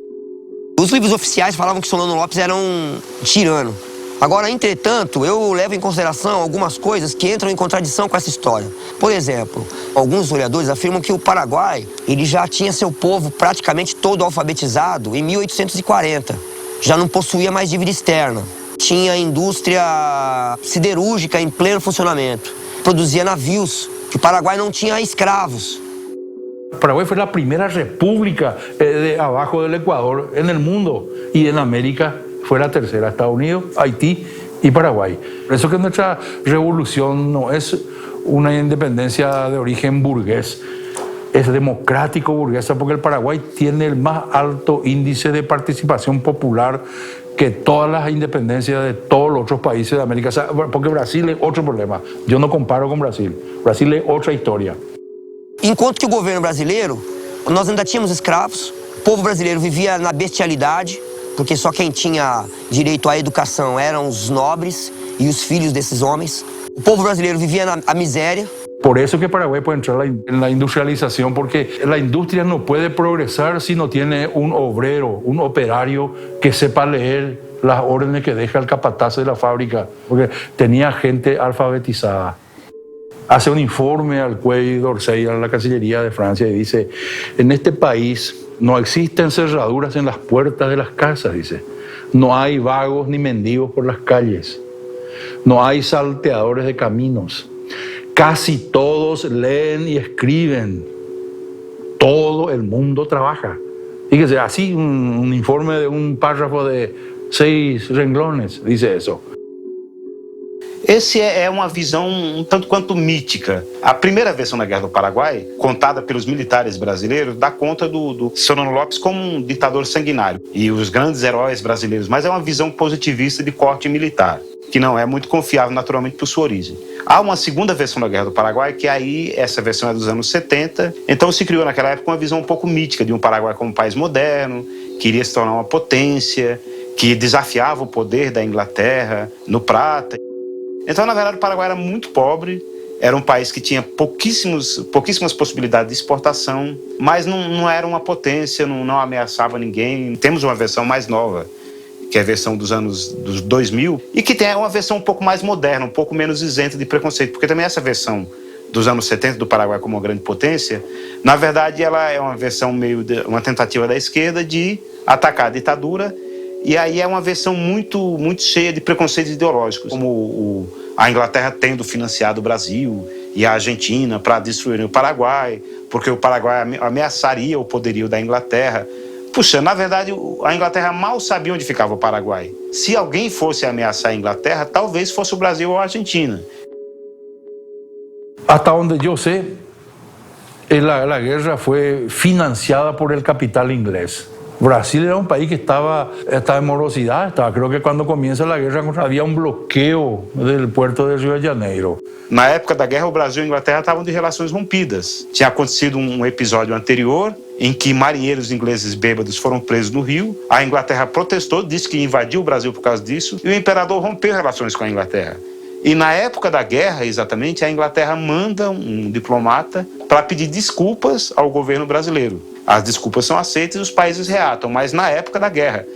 Os livros oficiais falavam que Solano Lopes era um tirano. Agora, entretanto, eu levo em consideração algumas coisas que entram em contradição com essa história. Por exemplo, alguns historiadores afirmam que o Paraguai ele já tinha seu povo praticamente todo alfabetizado em 1840. Já não possuía mais dívida externa. Tinha indústria siderúrgica em pleno funcionamento. Produzia navios, que o Paraguai não tinha escravos. Paraguay fue la primera república de abajo del Ecuador en el mundo y en América fue la tercera, Estados Unidos, Haití y Paraguay. Por eso que nuestra revolución no es una independencia de origen burgués, es democrático burguesa porque el Paraguay tiene el más alto índice de participación popular que todas las independencias de todos los otros países de América. O sea, porque Brasil es otro problema. Yo no comparo con Brasil. Brasil es otra historia. Enquanto que o governo brasileiro, nós ainda tínhamos escravos, o povo brasileiro vivia na bestialidade, porque só quem tinha direito à educação eram os nobres e os filhos desses homens. O povo brasileiro vivia na miséria. Por eso que Paraguay puede entrar en la industrialización, porque la industria no puede progresar si no tiene un obrero, un operario que sepa leer las órdenes que deja el capataz de la fábrica, porque tenía gente alfabetizada. Hace un informe al Quai d'Orsay, a la Cancillería de Francia, y dice, en este país no existen cerraduras en las puertas de las casas, dice. No hay vagos ni mendigos por las calles. No hay salteadores de caminos. Casi todos leen y escriben. Todo el mundo trabaja. Fíjese, así un informe de un párrafo de 6 renglones dice eso. Esse é uma visão um tanto quanto mítica. A primeira versão da Guerra do Paraguai, contada pelos militares brasileiros, dá conta do Solano Lopes como um ditador sanguinário e os grandes heróis brasileiros, mas é uma visão positivista de corte militar, que não é muito confiável naturalmente por sua origem. Há uma segunda versão da Guerra do Paraguai, que aí, essa versão é dos anos 70, então se criou naquela época uma visão um pouco mítica de um Paraguai como um país moderno, que iria se tornar uma potência, que desafiava o poder da Inglaterra no prata. Então, na verdade, o Paraguai era muito pobre, era um país que tinha pouquíssimas possibilidades de exportação, mas não era uma potência, não ameaçava ninguém. Temos uma versão mais nova, que é a versão dos anos 2000, e que tem uma versão um pouco mais moderna, um pouco menos isenta de preconceito, porque também essa versão dos anos 70 do Paraguai como uma grande potência, na verdade, ela é uma versão uma tentativa da esquerda de atacar a ditadura. E aí é uma versão muito cheia de preconceitos ideológicos, como a Inglaterra tendo financiado o Brasil e a Argentina para destruírem o Paraguai, porque o Paraguai ameaçaria o poderio da Inglaterra. Puxa, na verdade, a Inglaterra mal sabia onde ficava o Paraguai. Se alguém fosse ameaçar a Inglaterra, talvez fosse o Brasil ou a Argentina. Hasta onde eu sei, la guerra foi financiada por el capital inglés. Brasil era un país que estaba en morosidad. Creo que cuando comienza la guerra había un bloqueo del puerto de Rio de Janeiro. Na época da guerra, o Brasil e a Inglaterra estavam de relações rompidas. Tinha acontecido um episódio anterior em que marinheiros ingleses bêbados foram presos no Rio. A Inglaterra protestou, disse que invadiu o Brasil por causa disso, e o imperador rompeu relações com a Inglaterra. E na época da guerra, exatamente, a Inglaterra manda um diplomata para pedir desculpas ao governo brasileiro. As desculpas são aceitas e os países reatam, mas na época da guerra.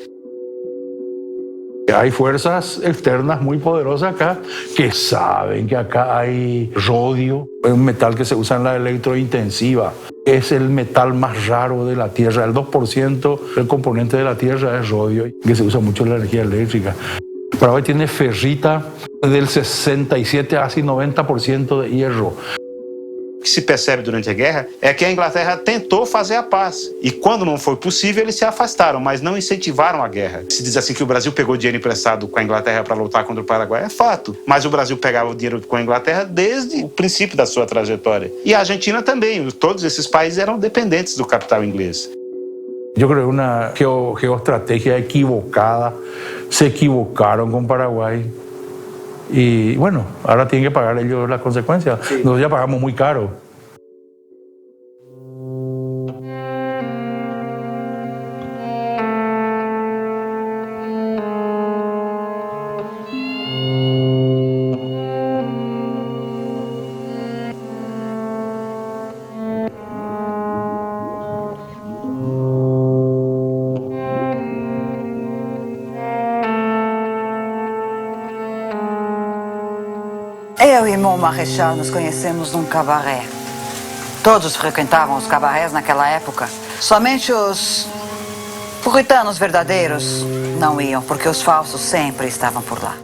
Há forças externas muito poderosas acá que sabem que acá há rodio, é um metal que se usa na electrointensiva. É o metal mais raro da Terra. El 2% del componente da Terra é rodio, que se usa muito na energia elétrica. Paraguay tiene ferrita del 67 a 90% de hierro. O que se percebe durante a guerra é que a Inglaterra tentou fazer a paz. E quando não foi possível, eles se afastaram, mas não incentivaram a guerra. Se diz assim que o Brasil pegou dinheiro emprestado com a Inglaterra para lutar contra o Paraguai, é fato. Mas o Brasil pegava o dinheiro com a Inglaterra desde o princípio da sua trajetória. E a Argentina também. Todos esses países eram dependentes do capital inglês. Eu creo que una geoestrategia equivocada. Se equivocaron con Paraguay. Y bueno, ahora tienen que pagar ellos las consecuencias. Sí. Nosotros ya pagamos muy caro. Eu e irmão Marechal nos conhecemos num cabaré. Todos frequentavam os cabarés naquela época. Somente os puritanos verdadeiros não iam, porque os falsos sempre estavam por lá.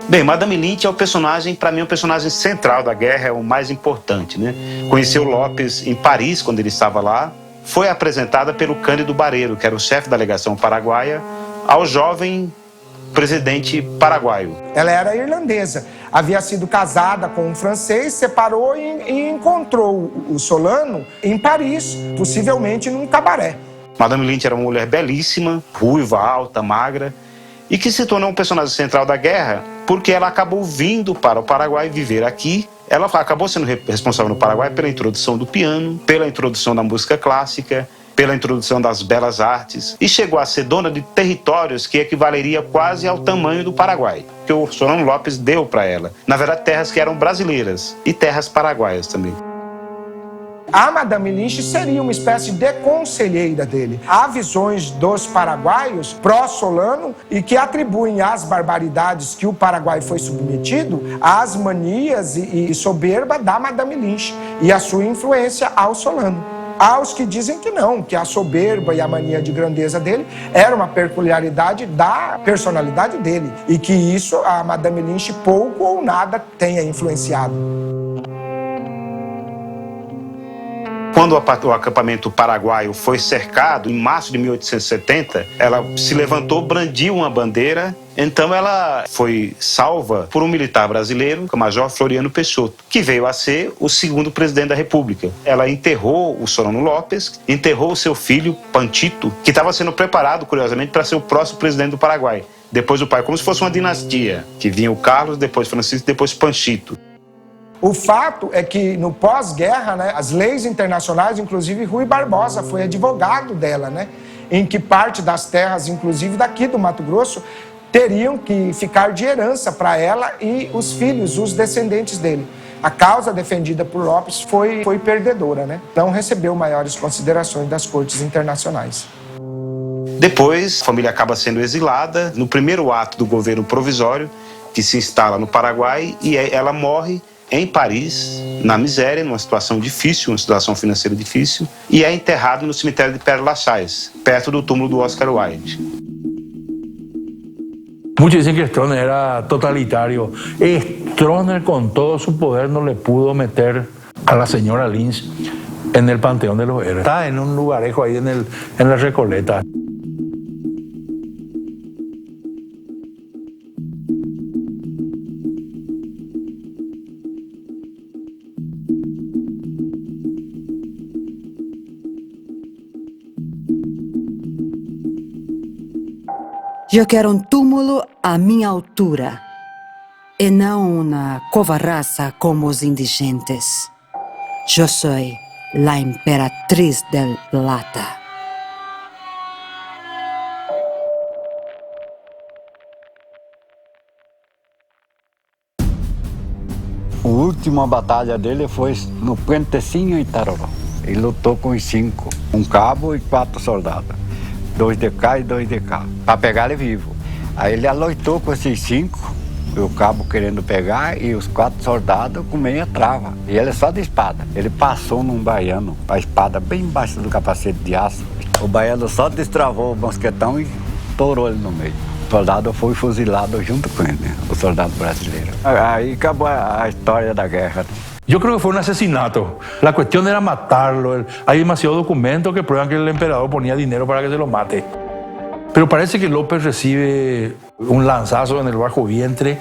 Bem, Madame Lynch é o personagem, para mim, é o personagem central da guerra, é o mais importante, né? Conheceu Lopes em Paris, quando ele estava lá. Foi apresentada pelo Cândido Barreiro, que era o chefe da legação paraguaia, ao jovem presidente paraguaio. Ela era irlandesa, havia sido casada com um francês, separou e encontrou o Solano em Paris, possivelmente num cabaré. Madame Lynch era uma mulher belíssima, ruiva, alta, magra, e que se tornou um personagem central da guerra porque ela acabou vindo para o Paraguai viver aqui Ela acabou sendo responsável no Paraguai pela introdução do piano, pela introdução da música clássica, pela introdução das belas artes, e chegou a ser dona de territórios que equivaleria quase ao tamanho do Paraguai, que o Solano Lopes deu para ela. Na verdade, terras que eram brasileiras e terras paraguaias também. A Madame Lynch seria uma espécie de conselheira dele. Há visões dos paraguaios pró-Solano e que atribuem às barbaridades que o Paraguai foi submetido às manias e soberba da Madame Lynch e a sua influência ao Solano. Há os que dizem que não, que a soberba e a mania de grandeza dele era uma peculiaridade da personalidade dele e que isso a Madame Lynch pouco ou nada tenha influenciado. Quando o acampamento paraguaio foi cercado, em março de 1870, ela se levantou, brandiu uma bandeira. Então ela foi salva por um militar brasileiro, o Major Floriano Peixoto, que veio a ser o segundo presidente da República. Ela enterrou o Solano Lopes, enterrou o seu filho, Panchito, que estava sendo preparado, curiosamente, para ser o próximo presidente do Paraguai. Depois do pai, como se fosse uma dinastia, que vinha o Carlos, depois Francisco, depois Panchito. O fato é que no pós-guerra, né, as leis internacionais, inclusive Rui Barbosa foi advogado dela, né, em que parte das terras, inclusive daqui do Mato Grosso, teriam que ficar de herança para ela e os filhos, os descendentes dele. A causa defendida por Lopes foi perdedora, né? Não recebeu maiores considerações das cortes internacionais. Depois, a família acaba sendo exilada no primeiro ato do governo provisório, que se instala no Paraguai, e ela morre em Paris, na miséria, numa situação difícil, uma situação financeira difícil, e é enterrado no cemitério de Père-Lachaise, perto do túmulo do Oscar Wilde. Muchos dicen que Stroessner era totalitario. Stroessner con todo su poder no le pudo meter a la señora Lynch en el Panteón de los Héroes. Está en un lugarejo ahí en la Recoleta. Eu quero um túmulo à minha altura e não uma covarraça como os indigentes. Eu sou a Imperatriz del Plata. A última batalha dele foi no Puentezinho e Itaroró. Ele lutou com os 5, um cabo e 4 soldados. 2 de cá e 2 de cá, para pegar ele vivo. Aí ele aluitou com esses 5, o cabo querendo pegar e os 4 soldados com meia trava. E ele só de espada. Ele passou num baiano, a espada bem embaixo do capacete de aço. O baiano só destravou o mosquetão e torou ele no meio. O soldado foi fuzilado junto com ele, o soldado brasileiro. Aí acabou a história da guerra. Yo creo que fue un asesinato. La cuestión era matarlo. Hay demasiados documentos que prueban que el emperador ponía dinero para que se lo mate. Pero parece que López recibe un lanzazo en el bajo vientre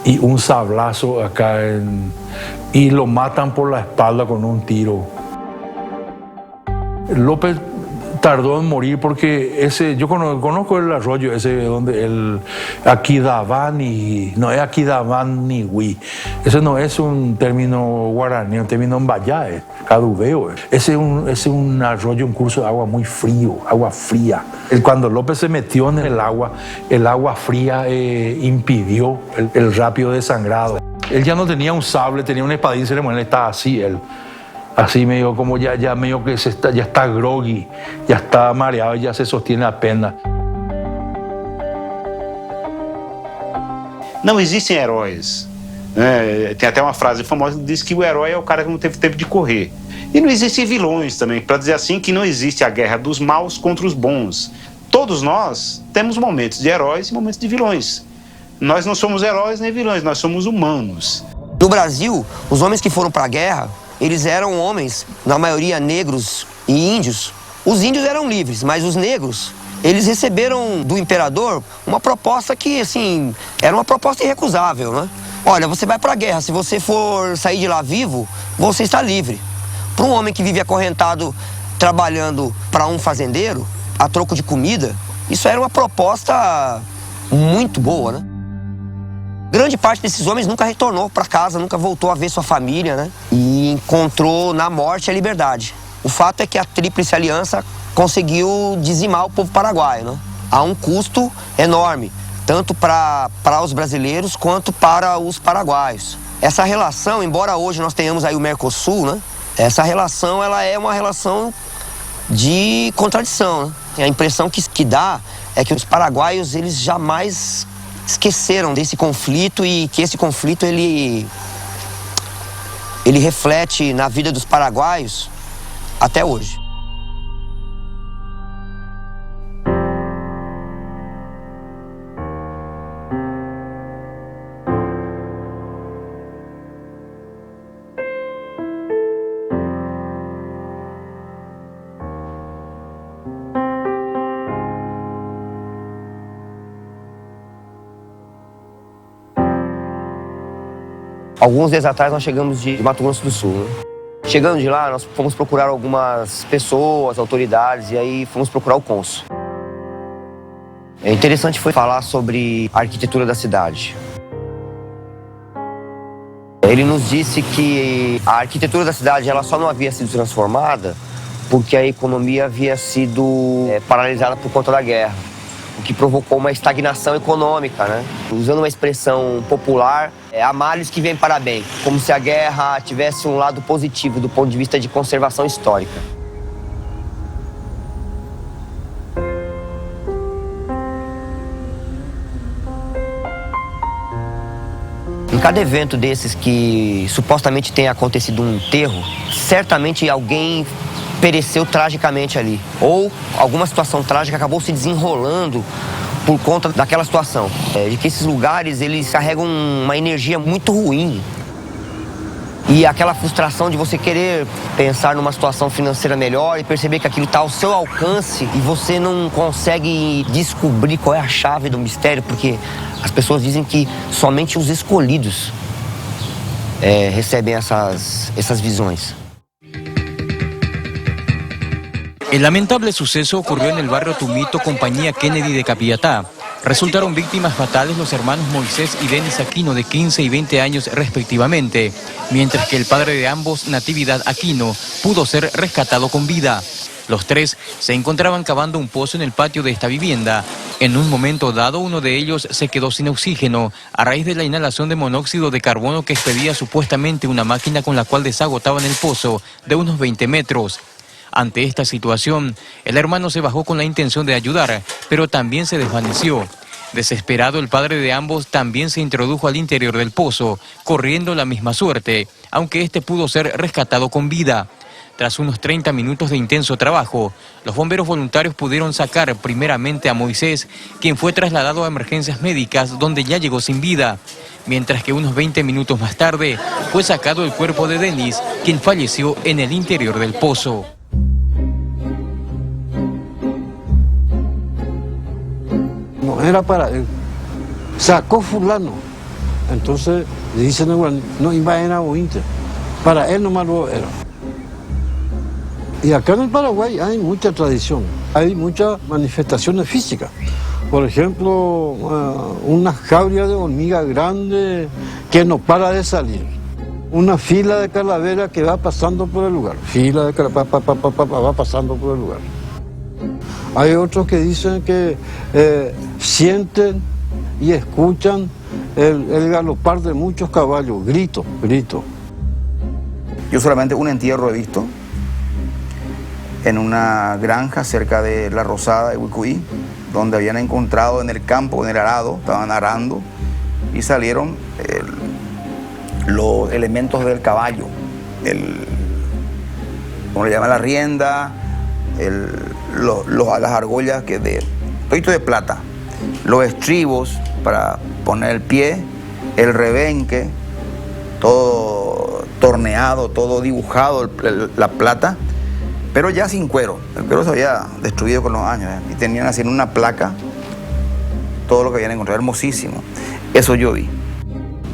y un sablazo acá y lo matan por la espalda con un tiro. López tardó en morir porque yo conozco el arroyo ese donde el Aquidavani, no es Aquidavani, ese no es un término guaraní, un término mbayá, caduveo. Ese es un arroyo, un curso de agua muy frío, agua fría. Cuando López se metió en el agua fría impidió el rápido desangrado. Él ya no tenía un sable, tenía un espadín ceremonial, estaba así él. Así medio como ya medio que ya está groggy, ya está mareado, ya se sostiene apenas. Não existem heróis. Tem até uma frase famosa que diz que o herói é o cara que não teve tempo de correr. E não existem vilões também, para dizer assim que não existe a guerra dos maus contra os bons. Todos nós temos momentos de heróis e momentos de vilões. Nós não somos heróis nem vilões, nós somos humanos. No Brasil, os homens que foram para a guerra, eles eram homens, na maioria negros e índios. Os índios eram livres, mas os negros, eles receberam do imperador uma proposta que, assim, era uma proposta irrecusável, né? Olha, você vai para a guerra, se você for sair de lá vivo, você está livre. Para um homem que vive acorrentado trabalhando para um fazendeiro, a troco de comida, isso era uma proposta muito boa, né? Grande parte desses homens nunca retornou para casa, nunca voltou a ver sua família, né? E encontrou na morte a liberdade. O fato é que a Tríplice Aliança conseguiu dizimar o povo paraguaio, né? A um custo enorme, tanto para os brasileiros quanto para os paraguaios. Essa relação, embora hoje nós tenhamos aí o Mercosul, né? Essa relação, ela é uma relação de contradição, né? A impressão que dá é que os paraguaios, eles jamais esqueceram desse conflito e que esse conflito, ele reflete na vida dos paraguaios até hoje. Alguns dias atrás nós chegamos de Mato Grosso do Sul, né? Chegando de lá, nós fomos procurar algumas pessoas, autoridades, e aí fomos procurar o cônsul. É interessante foi falar sobre a arquitetura da cidade. Ele nos disse que a arquitetura da cidade ela só não havia sido transformada porque a economia havia sido paralisada por conta da guerra, o que provocou uma estagnação econômica, né? Usando uma expressão popular, há males que vêm para bem, como se a guerra tivesse um lado positivo do ponto de vista de conservação histórica. Em cada evento desses que supostamente tem acontecido um enterro, certamente alguém pereceu tragicamente ali. Ou alguma situação trágica acabou se desenrolando por conta daquela situação. De que esses lugares, eles carregam uma energia muito ruim. E aquela frustração de você querer pensar numa situação financeira melhor e perceber que aquilo está ao seu alcance e você não consegue descobrir qual é a chave do mistério, porque as pessoas dizem que somente os escolhidos recebem essas visões. El lamentable suceso ocurrió en el barrio Tumito, Compañía Kennedy de Capiatá. Resultaron víctimas fatales los hermanos Moisés y Denis Aquino, de 15 y 20 años respectivamente, mientras que el padre de ambos, Natividad Aquino, pudo ser rescatado con vida. Los tres se encontraban cavando un pozo en el patio de esta vivienda. En un momento dado, uno de ellos se quedó sin oxígeno a raíz de la inhalación de monóxido de carbono que expedía supuestamente una máquina con la cual desagotaban el pozo de unos 20 metros. Ante esta situación, el hermano se bajó con la intención de ayudar, pero también se desvaneció. Desesperado, el padre de ambos también se introdujo al interior del pozo, corriendo la misma suerte, aunque este pudo ser rescatado con vida. Tras unos 30 minutos de intenso trabajo, los bomberos voluntarios pudieron sacar primeramente a Moisés, quien fue trasladado a emergencias médicas donde ya llegó sin vida, mientras que unos 20 minutos más tarde fue sacado el cuerpo de Denis, quien falleció en el interior del pozo. No era para él. Sacó fulano. Entonces le dicen no iba a o Inter. Para él nomás lo era. Y acá en el Paraguay hay mucha tradición, hay muchas manifestaciones físicas. Por ejemplo, una jauría de hormiga grande que no para de salir. Una fila de calavera que va pasando por el lugar. Fila de calavera va pasando por el lugar. Hay otros que dicen que sienten y escuchan el galopar de muchos caballos, grito. Yo solamente un entierro he visto en una granja cerca de La Rosada de Huicuí, donde habían encontrado en el campo, en el arado, estaban arando y salieron los elementos del caballo, como le llaman la rienda, las argollas que todito de plata, los estribos para poner el pie, el rebenque, todo torneado, todo dibujado, la plata, pero ya sin cuero. El cuero se había destruido con los años, y tenían así en una placa todo lo que habían encontrado, hermosísimo. Eso yo vi.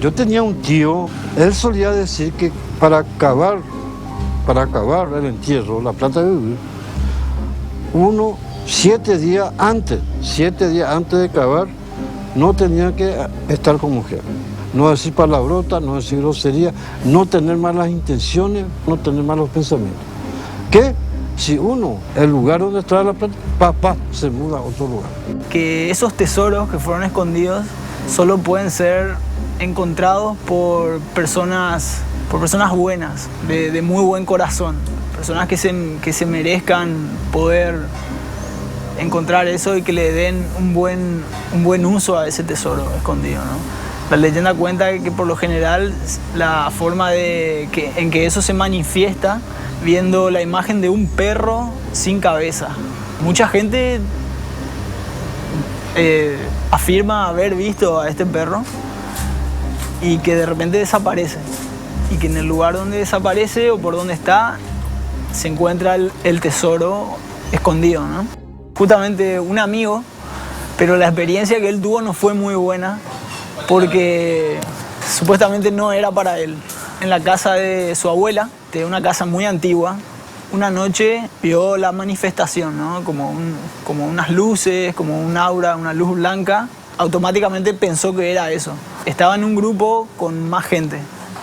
Yo tenía un tío, él solía decir que para cavar el entierro, la plata de vivir, uno 7 días antes de cavar, no tenía que estar con mujer. no decir palabrotas, no decir grosería, no tener malas intenciones, no tener malos pensamientos. Que si uno, el lugar donde está la plata, se muda a otro lugar. Que esos tesoros que fueron escondidos solo pueden ser encontrados por personas buenas, de muy buen corazón, personas que se merezcan poder encontrar eso y que le den un buen uso a ese tesoro escondido, ¿no? La leyenda cuenta que por lo general la forma en que eso se manifiesta viendo la imagen de un perro sin cabeza. Mucha gente afirma haber visto a este perro y que de repente desaparece. Y que en el lugar donde desaparece o por donde está se encuentra el tesoro escondido, ¿no? Justamente un amigo, pero la experiencia que él tuvo no fue muy buena porque supuestamente no era para él. En la casa de su abuela, de una casa muy antigua, una noche vio la manifestación, ¿no? Como unas luces, como un aura, una luz blanca. Automáticamente pensó que era eso. Estaba en un grupo con más gente.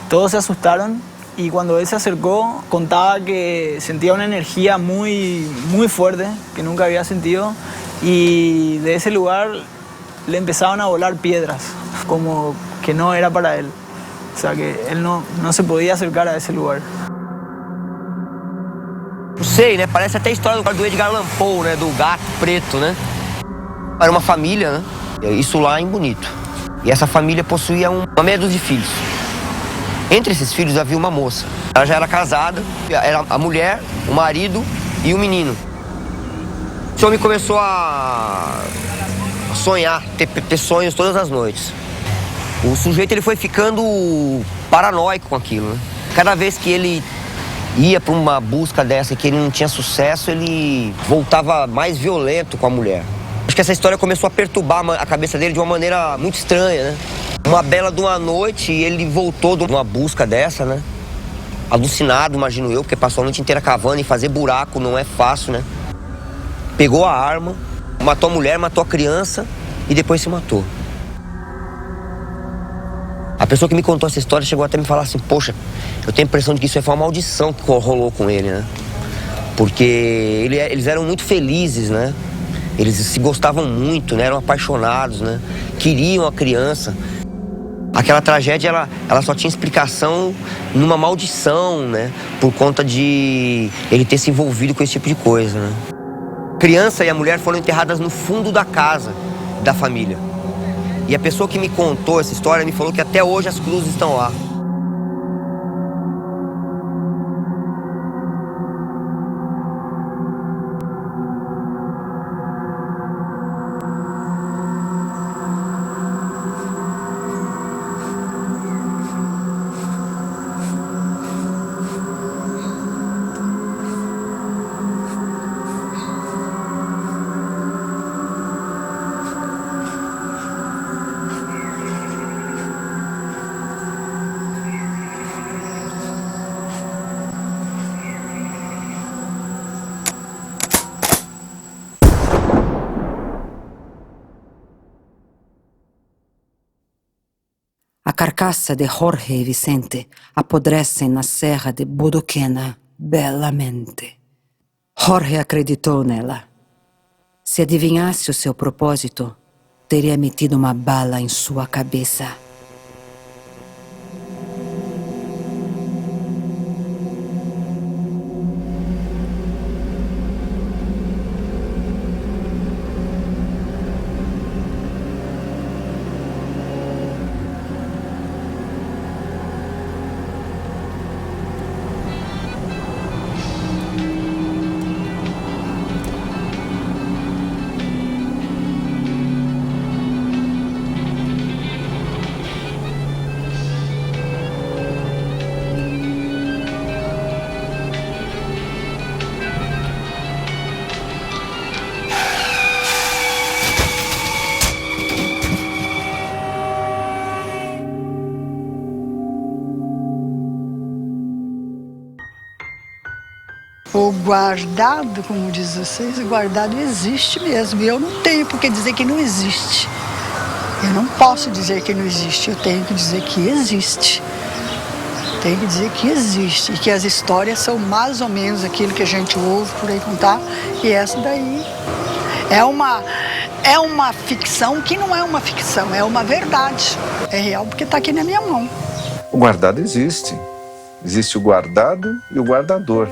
Todos se asustaron y cuando él se acercó contaba que sentía una energía muy, muy fuerte que nunca había sentido y de ese lugar le empezaban a volar piedras, como que no era para él. O sea, que él no se podía acercar a ese lugar. Não sei, né? Parece até a história do Edgar Allan Poe, né? Do gato preto, né? Era uma família, né? Isso lá em Bonito. E essa família possuía uma meia dúzia de filhos. Entre esses filhos havia uma moça. Ela já era casada, era a mulher, o marido e o menino. Esse homem começou a sonhar, ter sonhos todas as noites. O sujeito ele foi ficando paranoico com aquilo, né? Cada vez que ele ia para uma busca dessa que ele não tinha sucesso, ele voltava mais violento com a mulher. Acho que essa história começou a perturbar a cabeça dele de uma maneira muito estranha, né? Uma bela de uma noite, ele voltou de uma busca dessa, né? Alucinado, imagino eu, porque passou a noite inteira cavando e fazer buraco não é fácil, né? Pegou a arma, matou a mulher, matou a criança e depois se matou. A pessoa que me contou essa história chegou até a me falar assim, poxa, eu tenho a impressão de que isso aí foi uma maldição que rolou com ele, né? Porque eles eram muito felizes, né? Eles se gostavam muito, né? Eram apaixonados, né? Queriam a criança. Aquela tragédia, ela só tinha explicação numa maldição, né? Por conta de ele ter se envolvido com esse tipo de coisa, né? A criança e a mulher foram enterradas no fundo da casa da família. E a pessoa que me contou essa história me falou que até hoje as cruzes estão lá. A carcaça de Jorge e Vicente apodrecem na serra de Bodoquena belamente. Jorge acreditou nela. Se adivinhasse o seu propósito, teria metido uma bala em sua cabeça. O guardado, como diz vocês, o guardado existe mesmo. E eu não tenho por que dizer que não existe. Eu não posso dizer que não existe, eu tenho que dizer que existe. Tenho que dizer que existe e que as histórias são mais ou menos aquilo que a gente ouve por aí contar. E essa daí é uma ficção que não é uma ficção, é uma verdade. É real porque está aqui na minha mão. O guardado existe. Existe o guardado e o guardador.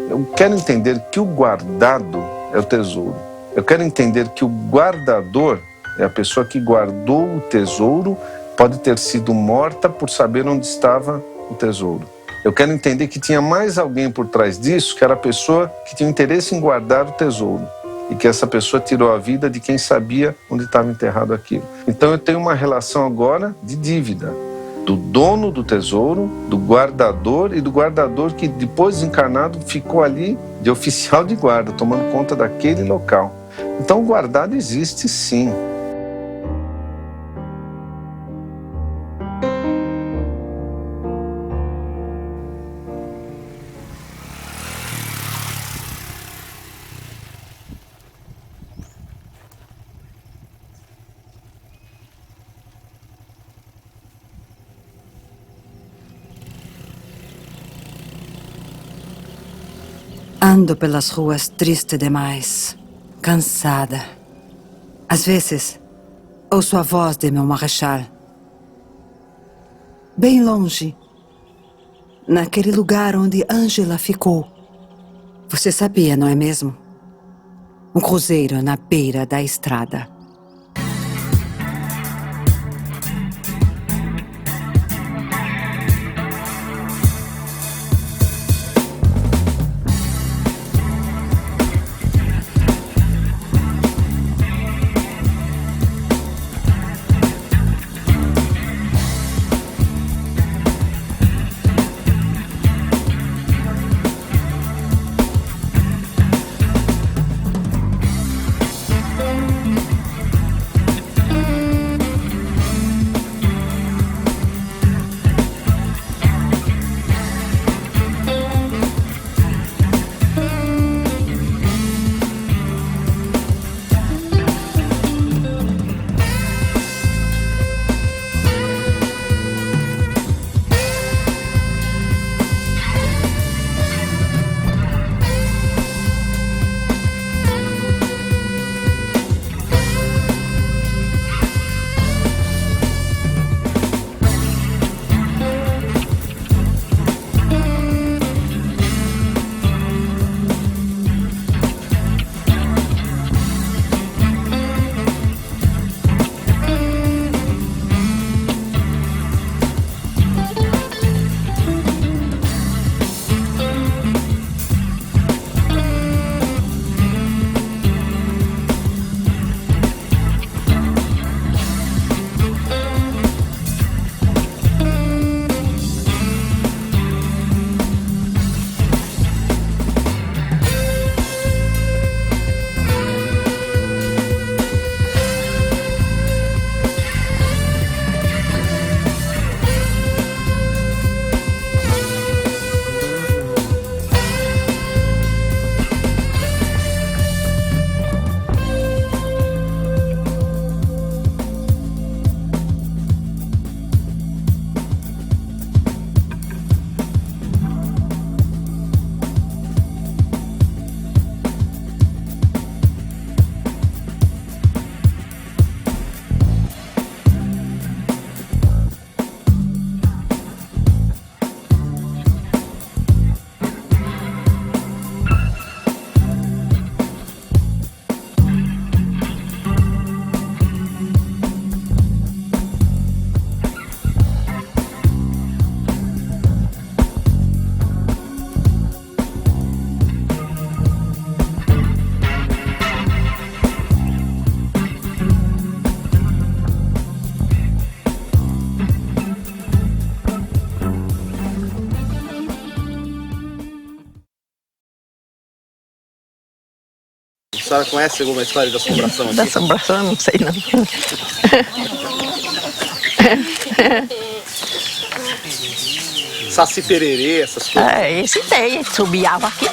Eu quero entender que o guardado é o tesouro. Eu quero entender que o guardador é a pessoa que guardou o tesouro, pode ter sido morta por saber onde estava o tesouro. Eu quero entender que tinha mais alguém por trás disso, que era a pessoa que tinha interesse em guardar o tesouro. E que essa pessoa tirou a vida de quem sabia onde estava enterrado aquilo. Então eu tenho uma relação agora de dívida. Do dono do tesouro, do guardador e do guardador que depois desencarnado ficou ali de oficial de guarda, tomando conta daquele local. Então o guardado existe sim. Ando pelas ruas triste demais, cansada. Às vezes, ouço a voz de meu marechal. Bem longe, naquele lugar onde Ângela ficou. Você sabia, não é mesmo? Um cruzeiro na beira da estrada. A senhora conhece alguma história da assombração aqui? Da assombração eu não sei não. Saci Pererê, essas coisas? Esse tem, subiava aqui.